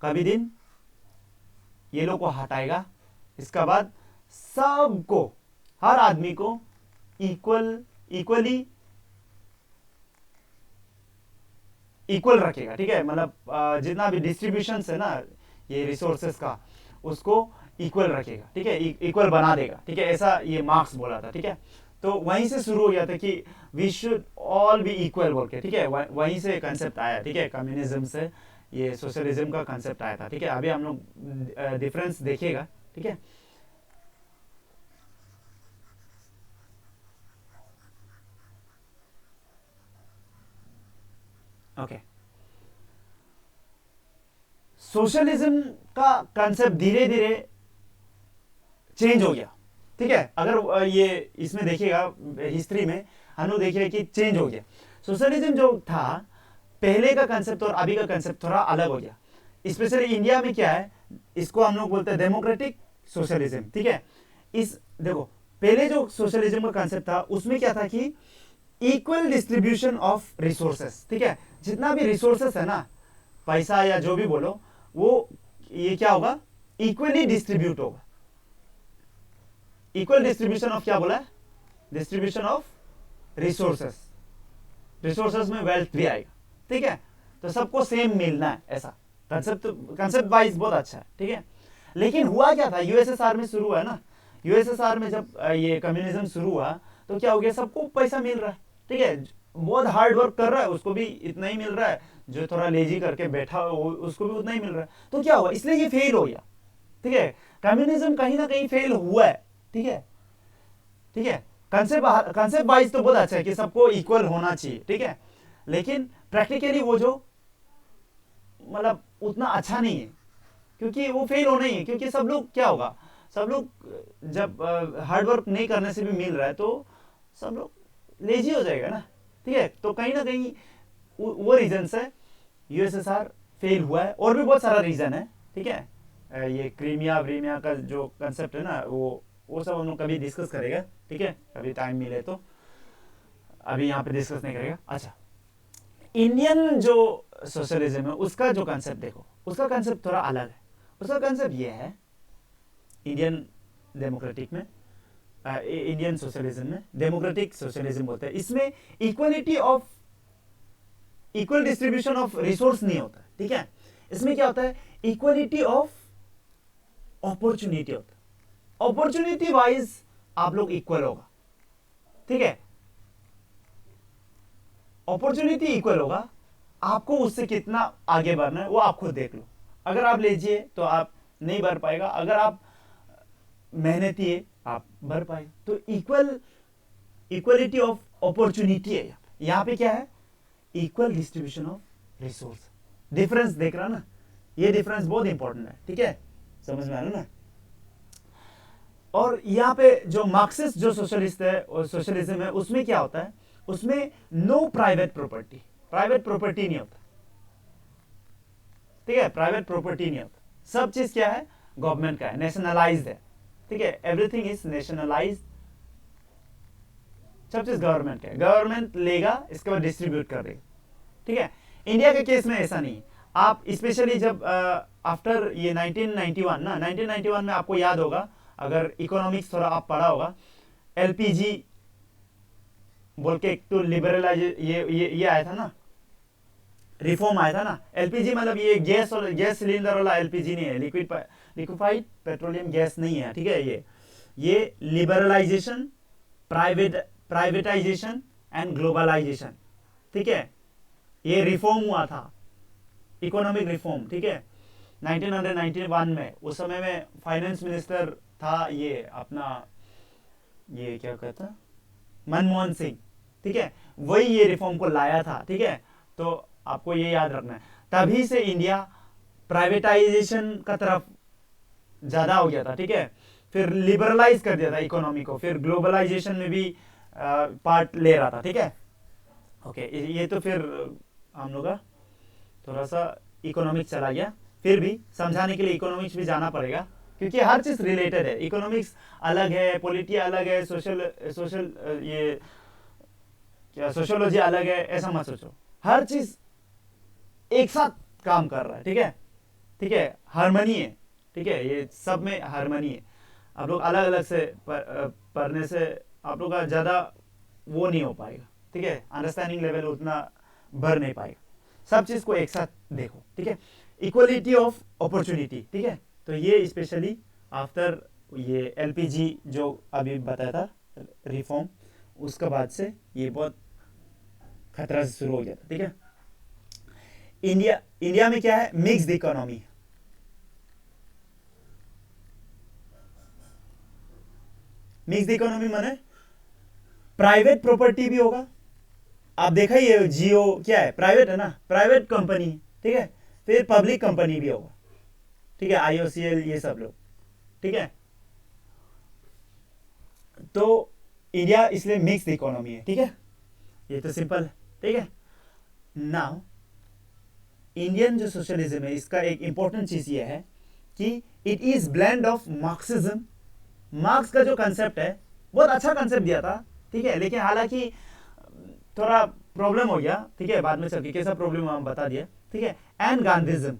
[SPEAKER 1] कभी दिन ये लोग को हटाएगा, इसका बाद सबको, हर आदमी को इक्वली इक्वल रखेगा, ठीक है। मतलब जितना भी डिस्ट्रीब्यूशन है ना ये रिसोर्सेस का, उसको इक्वल रखेगा, ठीक है, इक्वल बना देगा, ठीक है, ऐसा ये मार्क्स बोला था, ठीक है। तो वहीं से शुरू हो गया था कि we should all be equal बोल के, ठीक है, वहीं से कंसेप्ट आया, ठीक है, कम्युनिज्म से ये सोशलिज्म का कंसेप्ट आया था, ठीक है। अभी हम लोग डिफरेंस देखिएगा, ठीक है। ओके, सोशलिज्म का कंसेप्ट धीरे धीरे चेंज हो गया, ठीक है। अगर ये इसमें देखिएगा हिस्ट्री में हम लोग देखिए कि चेंज हो गया। सोशलिज्म जो था पहले का कंसेप्ट और अभी का कंसेप्ट थोड़ा अलग हो गया, स्पेशली इंडिया में क्या है, इसको हम लोग बोलते हैं डेमोक्रेटिक सोशलिज्म, ठीक है। इस देखो पहले जो सोशलिज्म का कंसेप्ट था उसमें क्या था कि इक्वल डिस्ट्रीब्यूशन ऑफ रिसोर्सेस, ठीक है, जितना भी रिसोर्सेस है ना, पैसा या जो भी बोलो, वो ये क्या होगा, इक्वली डिस्ट्रीब्यूट होगा। इक्वल डिस्ट्रीब्यूशन ऑफ क्या बोला है, डिस्ट्रीब्यूशन ऑफ रिसोर्सेस, रिसोर्सेस में वेल्थ भी आएगा, ठीक है। तो सबको सेम मिलना है, ऐसा कंसेप्ट वाइज बहुत अच्छा है, ठीक है। लेकिन हुआ क्या था, यूएसएसआर में शुरू हुआ ना, यूएसएसआर में जब ये कम्युनिज्म शुरू हुआ तो क्या हो गया, सबको पैसा मिल रहा है, ठीक है, बहुत हार्ड वर्क कर रहा है उसको भी इतना ही मिल रहा है, जो थोड़ा लेजी करके बैठा उसको भी उतना ही मिल रहा है। तो क्या हुआ, इसलिए ये फेल हो गया, ठीक है। कम्युनिज्म कहीं ना कहीं फेल हुआ है, ठीक है, ठीक है। कंसेप्ट वाइज तो बहुत अच्छा है कि सबको इक्वल होना चाहिए, ठीक है, लेकिन प्रैक्टिकली वो जो मतलब उतना अच्छा नहीं है, क्योंकि वो फेल होना ही है, क्योंकि सब लोग क्या होगा, सब लोग जब हार्ड वर्क नहीं करने से भी मिल रहा है तो सब लोग लेजी हो जाएगा ना, ठीक है। तो कहीं ना कहीं वो रीजन से यूएसएसआर फेल हुआ है, और भी बहुत सारा रीजन है, ठीक है। ये क्रीमिया व्रीमिया का जो कंसेप्ट है ना, वो सब हम लोग कभी डिस्कस करेगा, ठीक है, कभी टाइम मिले तो, अभी यहाँ पे डिस्कस नहीं करेगा। अच्छा, इंडियन जो सोशलिज्म है उसका जो कंसेप्ट देखो, उसका कंसेप्ट थोड़ा अलग है। उसका कंसेप्ट ये है, इंडियन डेमोक्रेटिक में इंडियन सोशलिज्म में डेमोक्रेटिक सोशलिज्म बोलते हैं, इसमें equality of equal distribution of resource नहीं होता, ठीक है। इसमें क्या होता है, इक्वलिटी ऑफ अपॉर्चुनिटी होता है, अपॉर्चुनिटी वाइज आप लोग इक्वल होगा, ठीक है, अपॉर्चुनिटी इक्वल होगा, आपको उससे कितना आगे बढ़ना है वो आप खुद देख लो। अगर आप लेजिए तो आप नहीं बढ़ पाएगा, अगर आप मेहनती है आप बढ़ पाए। तो इक्वलिटी ऑफ अपॉर्चुनिटी है यहाँ पे क्या है, equal distribution of resource. Difference देख रहा ना, ये डिफरेंस बहुत इंपॉर्टेंट है, ठीक है, समझ में आ रहा ना। और यहाँ पे जो मार्क्सिस्ट जो सोशलिस्ट है और सोशलिज्म है, उसमें क्या होता है, उसमें no private property, private property नहीं होता, ठीक है, प्राइवेट प्रॉपर्टी नहीं होता, सब चीज क्या है गवर्नमेंट का है, नेशनलाइज्ड है, ठीक है, एवरीथिंग इज नेशनलाइज्ड, सब चीज गवर्नमेंट का है, गवर्नमेंट लेगा इसके बाद डिस्ट्रीब्यूट कर देगा, ठीक है। इंडिया के केस में ऐसा नहीं है। आप स्पेशली जब आफ्टर ये 1991 ना, 1991 में आपको याद होगा, अगर इकोनॉमिक्स थोड़ा आप पढ़ा होगा, एलपीजी बोल के एक तो लिबरलाइज ये आया था ना, रिफॉर्म आया था ना। एलपीजी मतलब ये गैस सिलेंडर वाला एलपीजी नहीं है, लिक्विफाइड पेट्रोलियम गैस नहीं है, ठीक है। ये लिबरलाइजेशन, प्राइवेटाइजेशन एंड ग्लोबलाइजेशन, ठीक है। ये रिफॉर्म हुआ था, इकोनॉमिक रिफॉर्म, ठीक है, 1991 में। उस समय में फाइनेंस मिनिस्टर था ये अपना, ये क्या कहता, मनमोहन सिंह, ठीक है। वही ये रिफॉर्म को लाया था, ठीक है। तो आपको ये याद रखना है, तभी से इंडिया प्राइवेटाइजेशन का तरफ ज्यादा हो गया था, ठीक है। फिर लिबरलाइज कर दिया था इकोनॉमी को, फिर ग्लोबलाइजेशन में भी पार्ट ले रहा था, ठीक है। ओके, ये तो फिर हम लोग का थोड़ा सा इकोनॉमिक्स चला गया। फिर भी समझाने के लिए इकोनॉमिक्स भी जाना पड़ेगा, क्योंकि हर चीज रिलेटेड है। इकोनॉमिक्स अलग है, पॉलिटी अलग है, सोशल ये क्या सोशियोलॉजी अलग है, ऐसा मत सोचो। हर चीज एक साथ काम कर रहा है, ठीक है, ठीक है, हार्मनी है, ठीक है। ये सब में हार्मनी है। आप लोग अलग अलग से पढ़ने से आप लोग का ज्यादा वो नहीं हो पाएगा, ठीक है, अंडरस्टैंडिंग लेवल उतना बढ़ नहीं पाएगा। सब चीज को एक साथ देखो, ठीक है। इक्वलिटी ऑफ अपॉर्चुनिटी, ठीक है। तो ये स्पेशली आफ्टर ये एलपीजी जो अभी बताया था रिफॉर्म, उसके बाद से ये बहुत खतरा से शुरू हो गया था, ठीक है। इंडिया में क्या है, मिक्स्ड इकोनॉमी। मिक्स्ड इकोनॉमी माने प्राइवेट प्रॉपर्टी भी होगा। आप देखा ही है, जियो क्या है, प्राइवेट है ना, प्राइवेट कंपनी, ठीक है। फिर पब्लिक कंपनी भी होगा, ठीक है, आईओसीएल ये सब लोग, ठीक है। तो इंडिया इसलिए मिक्स्ड इकोनॉमी है, ठीक है। ये तो सिंपल है, ठीक है। नाउ इंडियन जो सोशलिज्म है, इसका एक इंपॉर्टेंट चीज ये है कि it is blend of Marxism. Marks का जो कंसेप्ट है, बहुत अच्छा कंसेप्ट दिया था, ठीक है, लेकिन हालांकि थोड़ा प्रॉब्लम हो गया, ठीक है, बाद में चल के कैसा प्रॉब्लम हम बता दिया, ठीक है। एंड गांधीज्म,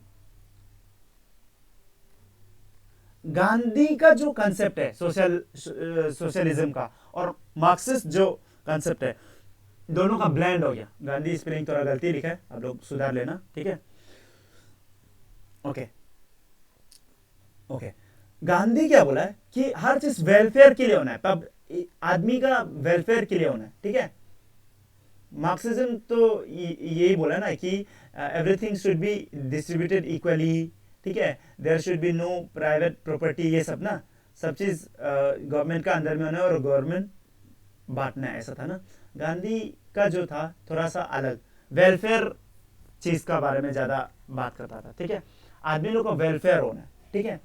[SPEAKER 1] गांधी का जो कंसेप्ट है सोशलिज्म का, और मार्क्सिस्ट जो कंसेप्ट है, दोनों का ब्लेंड हो गया। गांधी स्पेलिंग थोड़ा गलती लिखा है, आप लोग सुधार लेना, ठीक है। ओके ओके, गांधी क्या बोला है कि हर चीज वेलफेयर के लिए होना है, तब आदमी का वेलफेयर के लिए होना है, ठीक है। मार्क्सिज्म तो यही बोला ना कि everything should be distributed equally, ठीक है, there should be no private property, ये सब ना, सब चीज गवर्नमेंट का अंदर में होना है और गवर्नमेंट बांटना है, ऐसा था ना। गांधी का जो था थोड़ा सा अलग, वेलफेयर चीज का बारे में ज्यादा बात करता था, ठीक है। आदमी लोग का वेलफेयर होना है, ठीक है।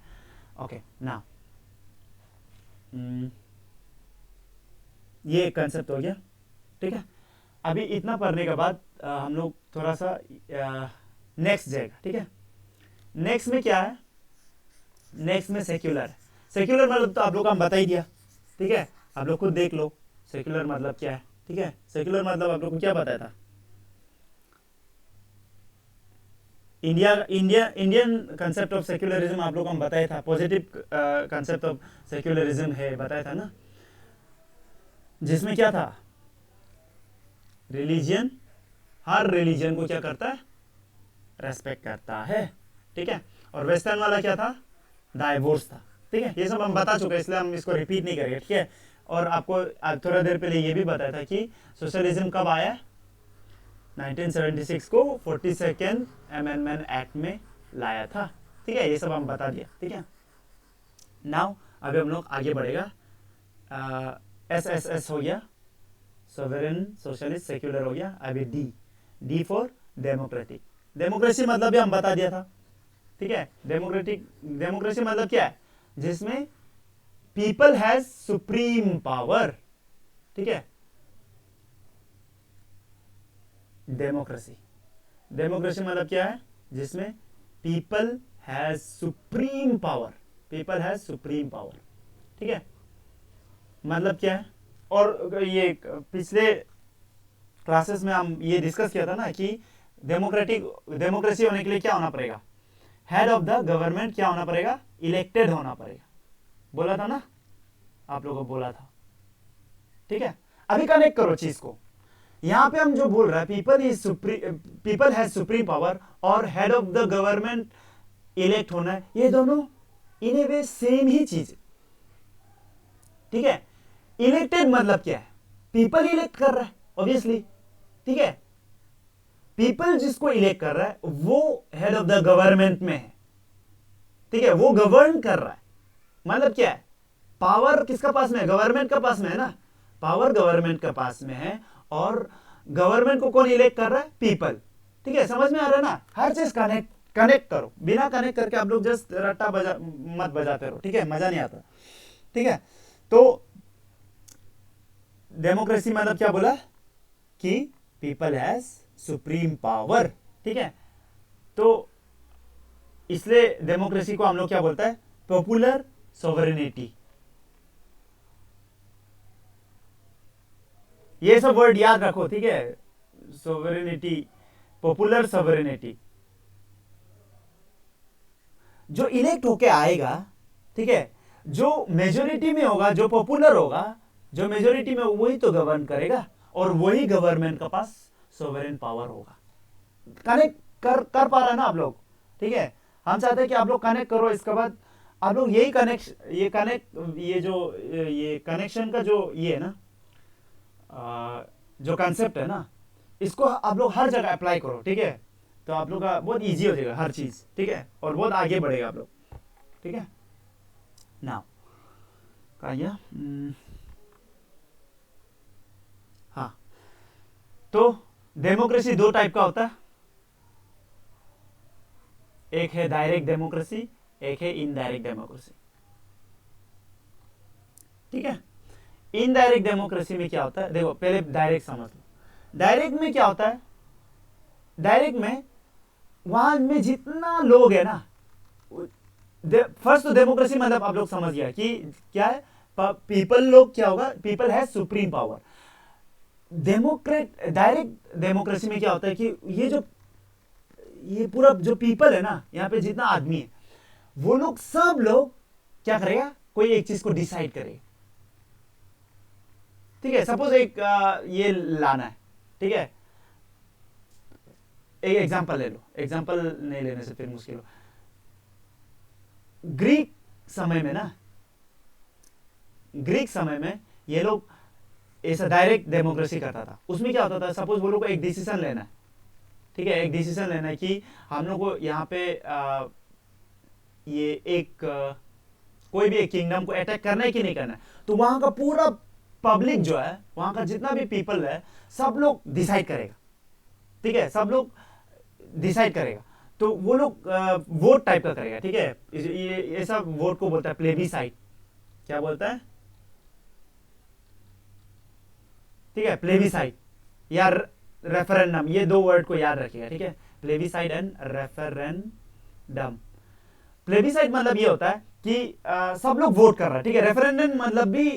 [SPEAKER 1] ओके ना, ये कंसेप्ट हो गया, ठीक है। अभी इतना पढ़ने के बाद हम लोग थोड़ा सा नेक्स्ट जाएगा, ठीक है। नेक्स्ट में क्या है, नेक्स्ट में सेक्युलर। सेक्युलर मतलब तो आप लोग को हम बता ही दिया, ठीक है, आप लोग खुद देख लो सेक्युलर मतलब क्या है, ठीक है। सेक्युलर मतलब आप लोग को क्या बताया था, इंडियन कंसेप्ट ऑफ सेक्युलरिज्म आप लोग को हम बताया था, पॉजिटिव कंसेप्ट ऑफ सेक्युलरिज्म है, बताया था ना, जिसमें क्या था, रिलीजन, हर रिलीजन को क्या करता है, रेस्पेक्ट करता है, ठीक है। और वेस्टर्न वाला क्या था, डाइवोर्स था, ठीक है। ये सब हम बता चुके हैं, इसलिए हम इसको रिपीट नहीं करेंगे, ठीक है। और आपको थोड़ा देर पहले ये भी बताया था कि सोशलिज्म कब आया, 1976 को 42nd अमेंडमेंट एक्ट में लाया था, ठीक है। ये सब हम बता दिया, ठीक है। नाउ अभी हम लोग आगे बढ़ेगा। एस हो गया, सोवरेन सोशलिस्ट सेक्युलर हो गया। अभी डी फॉर डेमोक्रेटिक। डेमोक्रेसी मतलब भी हम बता दिया था, ठीक है। डेमोक्रेसी मतलब क्या है, जिसमें पीपल हैज सुप्रीम पावर, ठीक है। डेमोक्रेसी मतलब क्या है, जिसमें people has supreme power, people has supreme power, ठीक है। मतलब क्या है, और ये पिछले क्लासेस में हम ये डिस्कस किया था ना कि डेमोक्रेसी होने के लिए क्या होना पड़ेगा, हेड ऑफ द गवर्नमेंट क्या होना पड़ेगा, इलेक्टेड होना पड़ेगा, बोला था ना, आप लोगों को बोला था, ठीक है, अभी कनेक्ट करो चीज को। यहां पे हम जो बोल रहे हैं पीपल हैज सुप्रीम पावर और head of the government elect होना है, ये दोनों इन ए वे सेम ही चीज है, ठीक है। इलेक्टेड मतलब क्या है, पीपल इलेक्ट कर रहा है ऑब्वियसली, ठीक है। पीपल जिसको इलेक्ट कर रहा है वो हेड ऑफ द गवर्नमेंट में है, ठीक है, वो गवर्न कर रहा है। मतलब क्या है, पावर किसका पास में है, गवर्नमेंट का पास में है ना, पावर गवर्नमेंट का पास में है, और गवर्नमेंट को कौन इलेक्ट कर रहा है, पीपल, ठीक है। समझ में आ रहा है ना, हर चीज कनेक्ट करो, बिना कनेक्ट करके आप लोग जस्ट रट्टा मत बजाते रहो, ठीक है, मजा नहीं आता, ठीक है। तो डेमोक्रेसी मतलब क्या बोला कि पीपल हैज सुप्रीम पावर, ठीक है। तो इसलिए डेमोक्रेसी को हम लोग क्या बोलता है, पॉपुलर सोवरेनिटी। ये सब वर्ड याद रखो, ठीक है, सोवरेनिटी, पॉपुलर सोवरेनिटी। जो इलेक्ट होके आएगा, ठीक है, जो मेजोरिटी में होगा, जो पॉपुलर होगा, जो मेजोरिटी में वही तो गवर्न करेगा, और वही गवर्नमेंट के पास सोवरेन पावर होगा। कनेक्ट कर पा रहे हैं ना आप लोग, ठीक है। हम चाहते हैं कि आप लोग कनेक्ट करो, इसके बाद आप लोग ये कनेक्शन का जो ये है ना, जो कंसेप्ट है ना, इसको आप लोग हर जगह अप्लाई करो, ठीक है। तो आप लोग का बहुत इजी हो जाएगा हर चीज, ठीक है, और बहुत आगे बढ़ेगा आप लोग, ठीक है। नाउ कहा हाँ, तो डेमोक्रेसी दो टाइप का होता है, एक है डायरेक्ट डेमोक्रेसी, एक है इनडायरेक्ट डेमोक्रेसी, ठीक है। इनडायरेक्ट डेमोक्रेसी में क्या होता है, देखो पहले डायरेक्ट समझ लो। डायरेक्ट में क्या होता है, डायरेक्ट में वहां में जितना लोग है ना, फर्स्ट तो डेमोक्रेसी मतलब आप लोग समझ गया कि क्या है, पीपल लोग क्या होगा, पीपल है सुप्रीम पावर। डायरेक्ट डेमोक्रेसी में क्या होता है कि ये पूरा जो पीपल है ना, यहाँ पे जितना आदमी है, वो लोग सब लोग क्या करेगा, कोई एक चीज को डिसाइड करेगा, ठीक है। सपोज एक ये लाना है, ठीक है, एक एग्जांपल ले लो, एग्जांपल नहीं लेने से फिर मुश्किल हो। ग्रीक समय में ना, ग्रीक समय में ये लोग ऐसा डायरेक्ट डेमोक्रेसी करता था। उसमें क्या होता था, सपोज वो लोग को एक डिसीजन लेना है, ठीक है, एक डिसीजन लेना है कि हम लोग को यहाँ पे ये कोई भी एक किंगडम को अटैक करना है कि नहीं करना है। तो वहां का पूरा पब्लिक जो है, वहां का जितना भी पीपल है, सब लोग डिसाइड करेगा, ठीक है, सब लोग डिसाइड करेगा। तो वो लोग वोट टाइप का करेगा, ठीक है। ये सब वोट को बोलता है प्लेबिसाइट, क्या बोलता है, ठीक है, प्लेबिसाइट या रेफरेंडम, ये दो वर्ड को याद रखिएगा, ठीक है, प्लेबिसाइट एंड रेफरेंडम। प्लेबिसाइट मतलब ये होता है कि सब लोग वोट कर रहा है, ठीक है। रेफरेंडम मतलब भी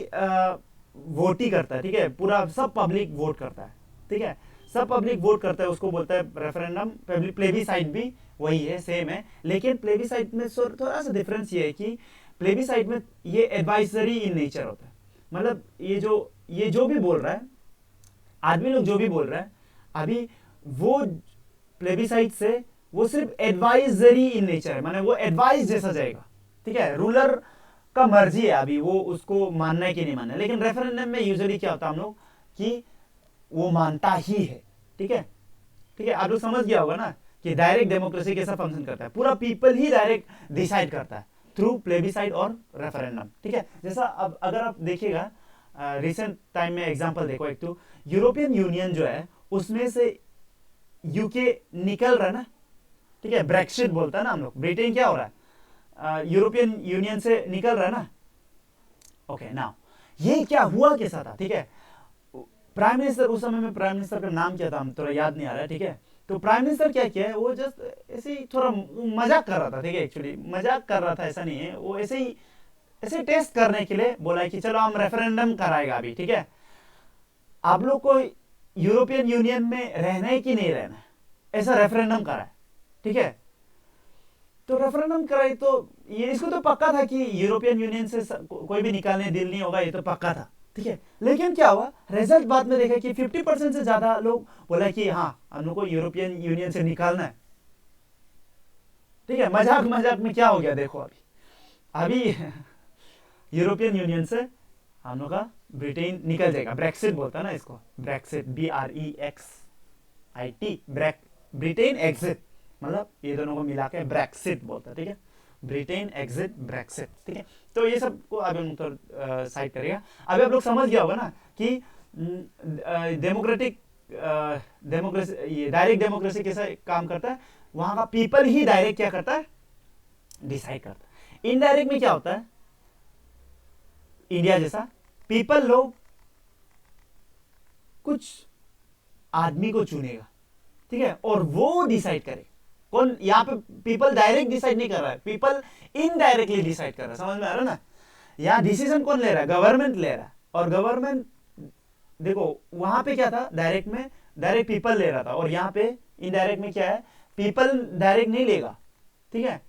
[SPEAKER 1] वोट ही करता है, ठीक है, पूरा सब पब्लिक वोट करता है, ठीक है, सब पब्लिक वोट करता है, उसको बोलता है रेफरेंडम। प्लेबिसाइट भी वही है, सेम है, लेकिन प्लेबिसाइट में थोड़ा सा डिफरेंस ये है कि प्लेबिसाइट में ये एडवाइजरी इन नेचर होता है। मतलब ये जो भी बोल रहा है, आदमी लोग जो भी बोल रहा है अभी, वो प्लेबिसाइट से वो सिर्फ एडवाइजरी इन नेचर है, माने वो एडवाइस जैसा जाएगा, ठीक है। रूलर का मर्जी है अभी वो उसको मानना है कि नहीं मानना है। लेकिन रेफरेंडम में यूजुअली क्या होता है हम लोग कि वो मानता ही है, ठीक है, ठीक है। आप लोग समझ गया होगा ना कि डायरेक्ट डेमोक्रेसी कैसा फंक्शन करता है, पूरा पीपल ही डायरेक्ट डिसाइड करता है थ्रू प्लेबिसाइट और रेफरेंडम, ठीक है। जैसा अब अगर आप देखिएगा रिसेंट टाइम में एग्जांपल देखो, एक तो यूरोपियन यूनियन जो है उसमें से यूके निकल रहा है ना, ठीक है, ब्रेक्सिट बोलता है ना हम लोग, ब्रिटेन क्या हो रहा है, यूरोपियन यूनियन से निकल रहा है ना। ओके, नाउ ये क्या हुआ कैसा था, ठीक है। प्राइम मिनिस्टर, उस समय में प्राइम मिनिस्टर का नाम क्या था, हम थोड़ा याद नहीं आ रहा है, ठीक है। तो प्राइम मिनिस्टर क्या किया है, वो जस्ट ऐसे ही थोड़ा मजाक कर रहा था, ठीक है, एक्चुअली मजाक कर रहा था, ऐसा नहीं है, वो ऐसे टेस्ट करने के लिए बोला है कि चलो हम रेफरेंडम कराएगा अभी, ठीक है, आप लोग को यूरोपियन यूनियन में रहना है कि नहीं रहना है, ऐसा रेफरेंडम करा है, ठीक है। तो रेफरेंडम कराई तो ये इसको तो पक्का था कि यूरोपियन यूनियन से कोई भी निकालने दिल नहीं होगा, ये तो पक्का था, ठीक है। लेकिन क्या हुआ, रिजल्ट बाद में देखा कि 50% से ज्यादा लोग बोला कि हाँ हम लोग को यूरोपियन यूनियन से निकालना है। ठीक है, मजाक मजाक में क्या हो गया देखो, अभी यूरोपियन यूनियन से हम लोग का ब्रिटेन निकल जाएगा, ब्रेक्सिट बोलता है ना इसको, ब्रेक्सिट, BREXIT, ब्रिटेन एग्जिट, मतलब ये दोनों को मिला के ब्रेक्सिट बोलता है। ठीक है, ब्रिटेन एग्जिट ब्रेक्सिट। ठीक है, तो ये सब को अभी हम तो साइड करेगा। अभी आप लोग समझ गया होगा ना कि डेमोक्रेटिक डेमोक्रेसी, ये डायरेक्ट डेमोक्रेसी कैसे काम करता है, वहां का पीपल ही डायरेक्ट क्या करता है, डिसाइड करता है। इनडायरेक्ट में क्या होता है, इंडिया जैसा पीपल लोग कुछ आदमी को चुनेगा, ठीक है, और वो डिसाइड करे। कौन यहाँ पे, पीपल डायरेक्ट डिसाइड नहीं कर रहा है, पीपल इनडायरेक्टली डिसाइड कर रहा है। समझ में आ रहा है ना, यहाँ डिसीजन कौन ले रहा है, गवर्नमेंट ले रहा है। और गवर्नमेंट देखो वहां पे क्या था, डायरेक्ट में डायरेक्ट पीपल ले रहा था, और यहाँ पे इनडायरेक्ट में क्या है, पीपल डायरेक्ट नहीं लेगा, ठीक है,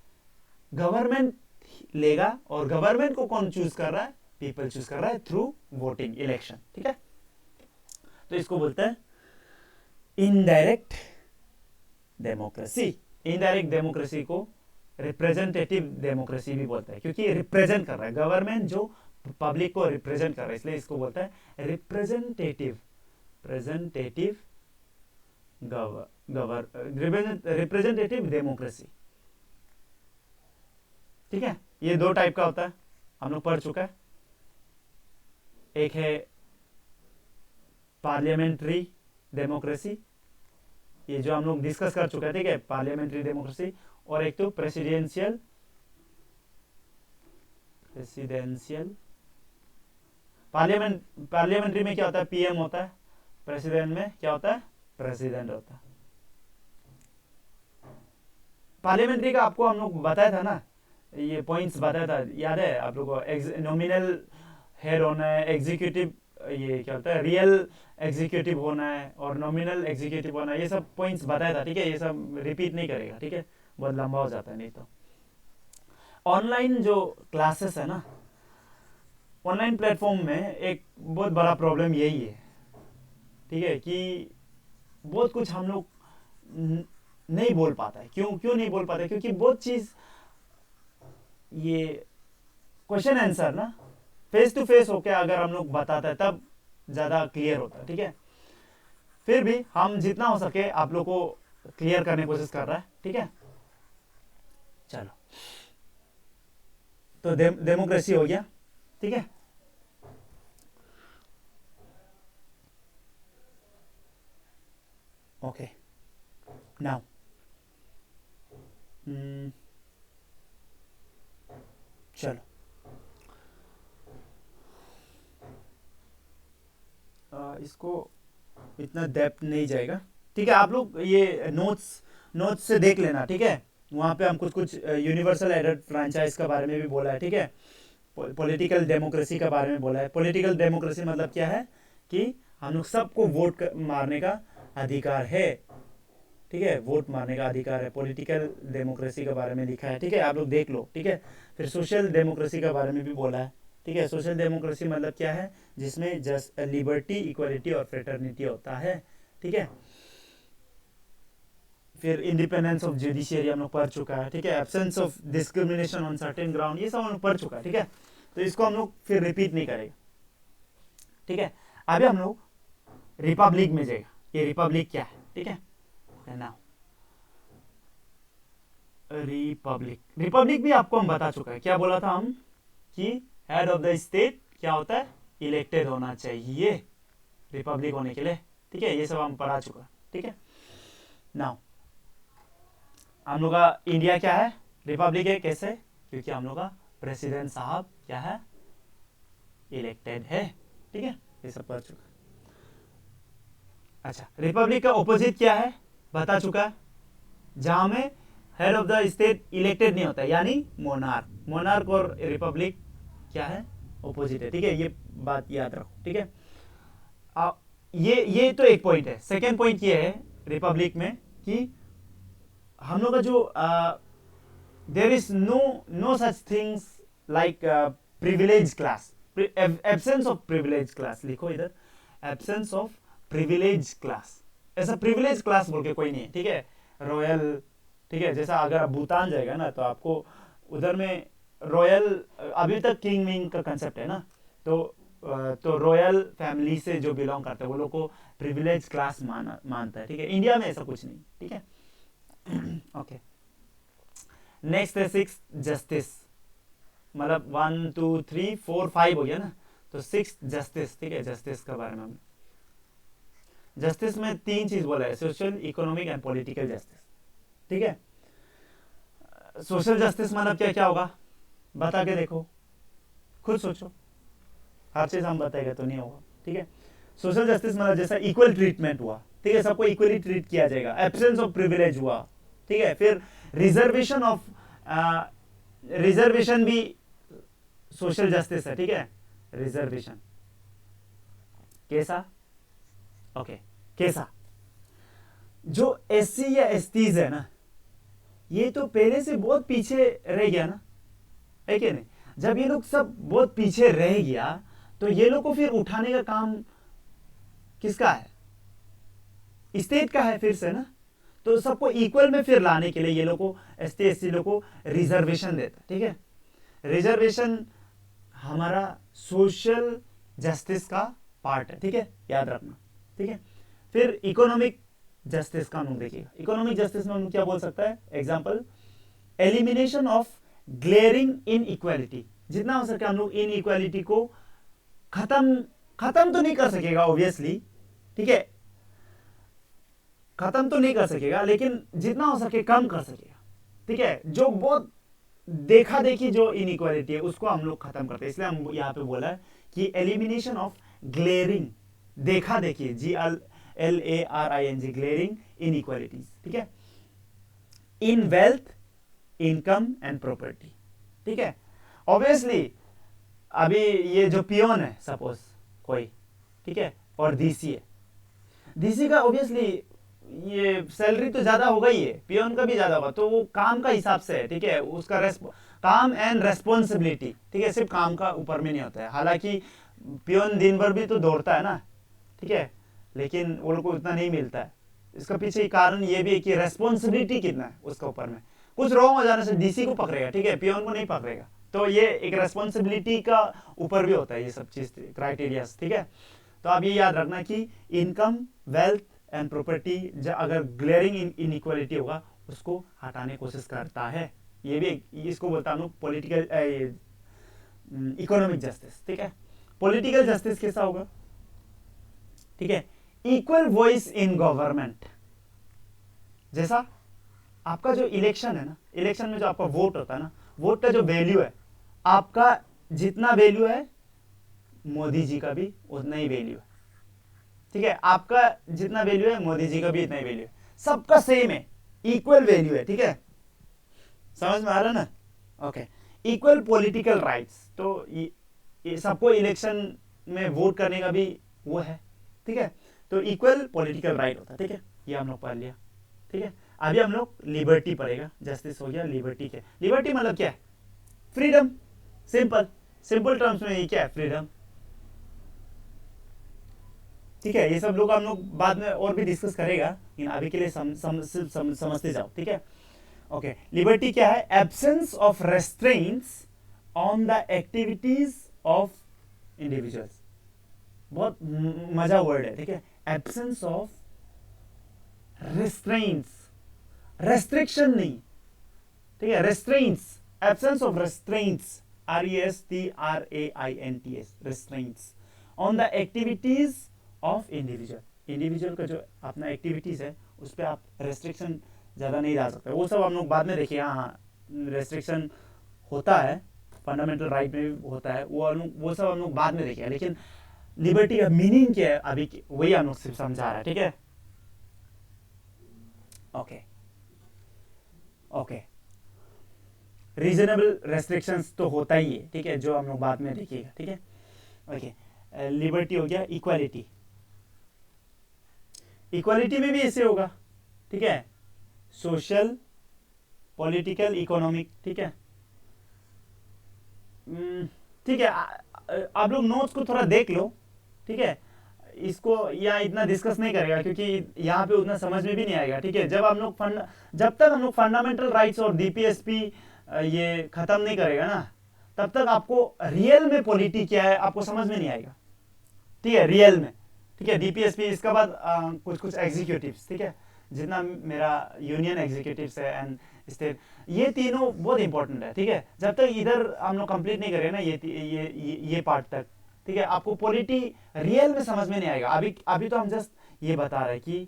[SPEAKER 1] गवर्नमेंट लेगा। और गवर्नमेंट को कौन चूज कर रहा है, पीपल चूज कर रहा है थ्रू वोटिंग, इलेक्शन। ठीक है, तो इसको बोलते हैं इनडायरेक्ट डेमोक्रेसी। इनडायरेक्ट डेमोक्रेसी को रिप्रेजेंटेटिव डेमोक्रेसी भी बोलता है, क्योंकि रिप्रेजेंट कर रहा है गवर्नमेंट, जो पब्लिक को रिप्रेजेंट कर रहा है, इसलिए इसको बोलता है रिप्रेजेंटेटिव रिप्रेजेंटेटिव डेमोक्रेसी। ठीक है, ये दो टाइप का होता है, हम लोग पढ़ चुका है। एक है पार्लियामेंट्री डेमोक्रेसी, ये जो हम लोग डिस्कस कर चुके हैं, ठीक है, पार्लियामेंट्री डेमोक्रेसी। और एक तो प्रेसिडेंशियल पार्लियामेंट्री में क्या होता है, पीएम होता है, प्रेसिडेंट में क्या होता है, प्रेसिडेंट होता है। पार्लियामेंट्री का आपको हम लोग बताया था ना, ये पॉइंट्स बताया था, याद है आप लोगों को, नॉमिनल हेड होना है, एग्जीक्यूटिव, ये क्या होता है, रियल एग्जीक्यूटिव होना है, और नॉमिनल एग्जीक्यूटिव होना है, ये सब पॉइंट्स बताया था। ठीक है, ये सब रिपीट नहीं करेगा, ठीक है, बहुत लंबा हो जाता है नहीं तो। ऑनलाइन जो क्लासेस है ना, ऑनलाइन प्लेटफॉर्म में एक बहुत बड़ा प्रॉब्लम यही है, ठीक है, कि बहुत कुछ हम लोग नहीं बोल पाता है। क्यों नहीं बोल पाता है, क्योंकि बहुत चीज, ये क्वेश्चन आंसर ना फेस टू फेस होके अगर हम लोग बताते हैं तब ज्यादा क्लियर होता है। ठीक है, फिर भी हम जितना हो सके आप लोग को क्लियर करने की कोशिश कर रहा है। ठीक है, चलो, तो डेमोक्रेसी हो गया। ठीक है, ओके, नाउ चलो, इसको इतना डेप्थ नहीं जाएगा। ठीक है, आप लोग ये नोट्स से देख लेना। ठीक है, वहाँ पे हम कुछ यूनिवर्सल एडेड फ्रेंचाइज के बारे में भी बोला है। ठीक है, पॉलिटिकल डेमोक्रेसी के बारे में बोला है। पॉलिटिकल डेमोक्रेसी मतलब क्या है कि हम लोग सबको वोट मारने का अधिकार है। ठीक है, वोट मारने का अधिकार है, पॉलिटिकल डेमोक्रेसी के बारे में लिखा है। ठीक है, आप लोग देख लो। ठीक है, फिर सोशल डेमोक्रेसी के बारे में भी बोला है। ठीक है, सोशल डेमोक्रेसी मतलब क्या है, जिसमें जस्ट लिबर्टी, इक्वालिटी और फ्रेटर्निटी होता है। ठीक है, फिर इंडिपेंडेंस ऑफ जुडिशियरी हम लोग पढ़ चुका है। ठीक है, absence of discrimination on certain ground, ये सब हम लोग पढ़ चुका है। ठीक है, तो इसको हम लोग फिर रिपीट नहीं करेंगे। ठीक है, अभी हम लोग रिपब्लिक में जाएगा। ये रिपब्लिक क्या है, ठीक है ना, रिपब्लिक भी आपको हम बता चुका है। क्या बोला था हम कि हेड ऑफ द स्टेट क्या होता है, इलेक्टेड होना चाहिए रिपब्लिक होने के लिए। ठीक है, ये सब हम पढ़ा चुका। ठीक है, नाउ हम लोग का इंडिया क्या है, रिपब्लिक है। कैसे, क्योंकि हम लोग का प्रेसिडेंट साहब क्या है, इलेक्टेड है। ठीक है, ये सब पढ़ चुका। अच्छा, रिपब्लिक का ऑपोजिट क्या है बता चुका है, जहां में head of the state elected नहीं होता, यानी मोनार्क। मोनार्क और रिपब्लिक क्या है, ऑपोजिट है। ठीक है, ये बात याद रखो। ठीक है, ये तो एक पॉइंट है। सेकेंड पॉइंट ये है रिपब्लिक में कि हम लोग का जो there is no such things like privilege class. Absence of privilege class लिखो इधर, एब्सेंस ऑफ प्रिविलेज क्लास। ऐसा प्रिविलेज क्लास बोल के कोई नहीं है, ठीक है, रॉयल, ठीक है। जैसा अगर आप भूटान जाएगा ना तो आपको उधर में रॉयल, अभी तक किंग विंग का कंसेप्ट है ना, तो रॉयल फैमिली से जो बिलोंग करते हैं वो लोग को प्रिविलेज क्लास मानता है, ठीक है। इंडिया में ऐसा कुछ नहीं, ठीक है। ओके, नेक्स्ट है 6 जस्टिस, मतलब 1 2 3 4 5 हो गया ना, तो 6 जस्टिस, ठीक है। जस्टिस के बारे में, जस्टिस में 3 चीज बोला है, social, economic and political justice, ठीक है। सोशल जस्टिस मतलब क्या क्या होगा, बता के देखो, खुद सोचो, हर चीज हम बताएंगे तो नहीं होगा, ठीक है। सोशल जस्टिस मतलब जैसा इक्वल ट्रीटमेंट हुआ, ठीक है, सबको इक्वली ट्रीट किया जाएगा, एब्सेंस ऑफ प्रिविलेज हुआ, ठीक है। फिर रिजर्वेशन ऑफ, रिजर्वेशन भी सोशल जस्टिस है, ठीक है। रिजर्वेशन कैसा, ओके, कैसा, जो एससी या एसटीज है ना, ये तो पहले से बहुत पीछे रह गया ना, है कि नहीं। जब ये लोग सब बहुत पीछे रह गया तो ये लोग को फिर उठाने का काम किसका है, स्टेट का है फिर से ना। तो सबको इक्वल में फिर लाने के लिए ये लोग को, एसटी एससी लोग को रिजर्वेशन देता, ठीक है। रिजर्वेशन हमारा सोशल जस्टिस का पार्ट है, ठीक है, याद रखना, ठीक है। फिर इकोनॉमिक जस्टिस का हम लोग देखिएगा, इकोनॉमिक जस्टिस में हम लोग क्या बोल सकता है, example, elimination of glaring inequality, जितना हो सके हम लोग इनइक्वालिटी को खत्म तो नहीं कर सकेगा ऑब्वियसली, ठीक है, खत्म तो नहीं कर सकेगा, लेकिन जितना हो सके कम कर सकेगा, ठीक है। जो बहुत देखा देखी जो इनइक्वालिटी है उसको हम लोग खत्म करते हैं, इसलिए हम यहाँ पे बोला है कि एलिमिनेशन ऑफ ग्लेयरिंग, देखा देखी, GLARING, ग्लेयरिंग इनइक्वालिटीज, ठीक है, in wealth, income and property, ठीक है। ऑब्वियसली अभी ये जो पियोन है सपोज कोई, ठीक है, और डीसी है, डीसी का ऑब्वियसली ये सैलरी तो ज्यादा होगा ही है, पियोन का भी ज्यादा होगा, तो वो काम का हिसाब से है, ठीक है, उसका काम एंड रेस्पॉन्सिबिलिटी, ठीक है, सिर्फ काम का ऊपर में नहीं होता है। हालांकि पियोन दिन भर भी तो दौड़ता है ना, ठीक है, लेकिन वो लोग को उतना नहीं मिलता है। इसका पीछे कारण ये भी है कि रेस्पॉन्सिबिलिटी कितना है उसका ऊपर में, कुछ रॉन्ग हो जाने से डीसी को पकड़ेगा, ठीक है, पियोन को नहीं पकड़ेगा, तो ये एक रेस्पॉन्सिबिलिटी का ऊपर भी होता है ये सब चीज, क्राइटेरिया, ठीक है। तो आप ये याद रखना कि इनकम, वेल्थ एंड प्रॉपर्टी अगर ग्लेयरिंग इनइक्वालिटी होगा उसको हटाने की कोशिश करता है, ये भी इसको बोलता हम लोग पॉलिटिकल, इकोनॉमिक जस्टिस, ठीक है। पॉलिटिकल जस्टिस कैसा होगा, ठीक है, इक्वल वॉइस इन गवर्नमेंट, जैसा आपका जो इलेक्शन है ना, इलेक्शन में जो आपका वोट होता है ना, वोट का जो वैल्यू है, आपका जितना वैल्यू है मोदी जी का भी उतना ही वैल्यू है, ठीक है, आपका जितना वैल्यू है मोदी जी का भी इतना ही वैल्यू है, सबका सेम है, इक्वल वैल्यू है, ठीक है, समझ में आ रहा है ना। ओके, इक्वल पॉलिटिकल राइट्स, तो ये सबको इलेक्शन में वोट करने का भी वो है, ठीक है, तो इक्वल पॉलिटिकल राइट होता है, ठीक है, ये हम लोग पढ़ लिया, ठीक है। अभी हम लोग लिबर्टी पढ़ेगा, जस्टिस हो गया, लिबर्टी क्या, लिबर्टी मतलब क्या है, फ्रीडम, सिंपल टर्म्स में ये क्या है, फ्रीडम, ठीक है। ये सब लोग हम लोग बाद में और भी डिस्कस करेगा, लेकिन अभी के लिए समझते जाओ, ठीक है। ओके, लिबर्टी क्या है, absence of restraints on the activities of individuals, बहुत मजा वर्ड है, ठीक है, एब्सेंस ऑफ रेस्ट्रेंट्स, रेस्ट्रिक्शन नहीं, ठीक है, restraints, absence of restraints, RESTRAINTS, restraints on the activities of individual का जो अपना एक्टिविटीज है उस पर आप रेस्ट्रिक्शन ज़्यादा नहीं डाल सकते, वो सब हम लोग बाद में देखिए, हाँ रेस्ट्रिक्शन होता है, फंडामेंटल राइट में भी होता है, वो सब हम लोग बाद में देखेंगे, लेकिन लिबर्टी का मीनिंग क्या है अभी वही हम लोग सिर्फ समझा रहा है, ठीक है। ओके ओके, रीजनेबल रेस्ट्रिक्शंस तो होता ही है, ठीक है, जो हम लोग बाद में देखिएगा, ठीक है। ओके, लिबर्टी हो गया, इक्वालिटी, इक्वालिटी में भी ऐसे होगा, ठीक है, सोशल, पॉलिटिकल, इकोनॉमिक, ठीक है, ठीक है, आप लोग नोट्स को थोड़ा देख लो, ठीक है। इसको या इतना डिस्कस नहीं करेगा क्योंकि यहाँ पे उतना समझ में भी नहीं आएगा, ठीक है। जब तक हम लोग फंडामेंटल राइट्स और डीपीएसपी ये खत्म नहीं करेगा ना, तब तक आपको रियल में पॉलिटी क्या है आपको समझ में नहीं आएगा, ठीक है, रियल में, ठीक है। डीपीएसपी, इसके बाद कुछ कुछ एग्जीक्यूटिव्स, ठीक है, जितना मेरा यूनियन एग्जीक्यूटिव्स है एंड स्टेट, ये तीनों बहुत इंपॉर्टेंट है, ठीक है। जब तक इधर हम लोग कंप्लीट नहीं करें ना ये पार्ट तक, ठीक है, आपको पॉलिटी रियल में समझ में नहीं आएगा। अभी तो हम जस्ट ये बता रहे हैं कि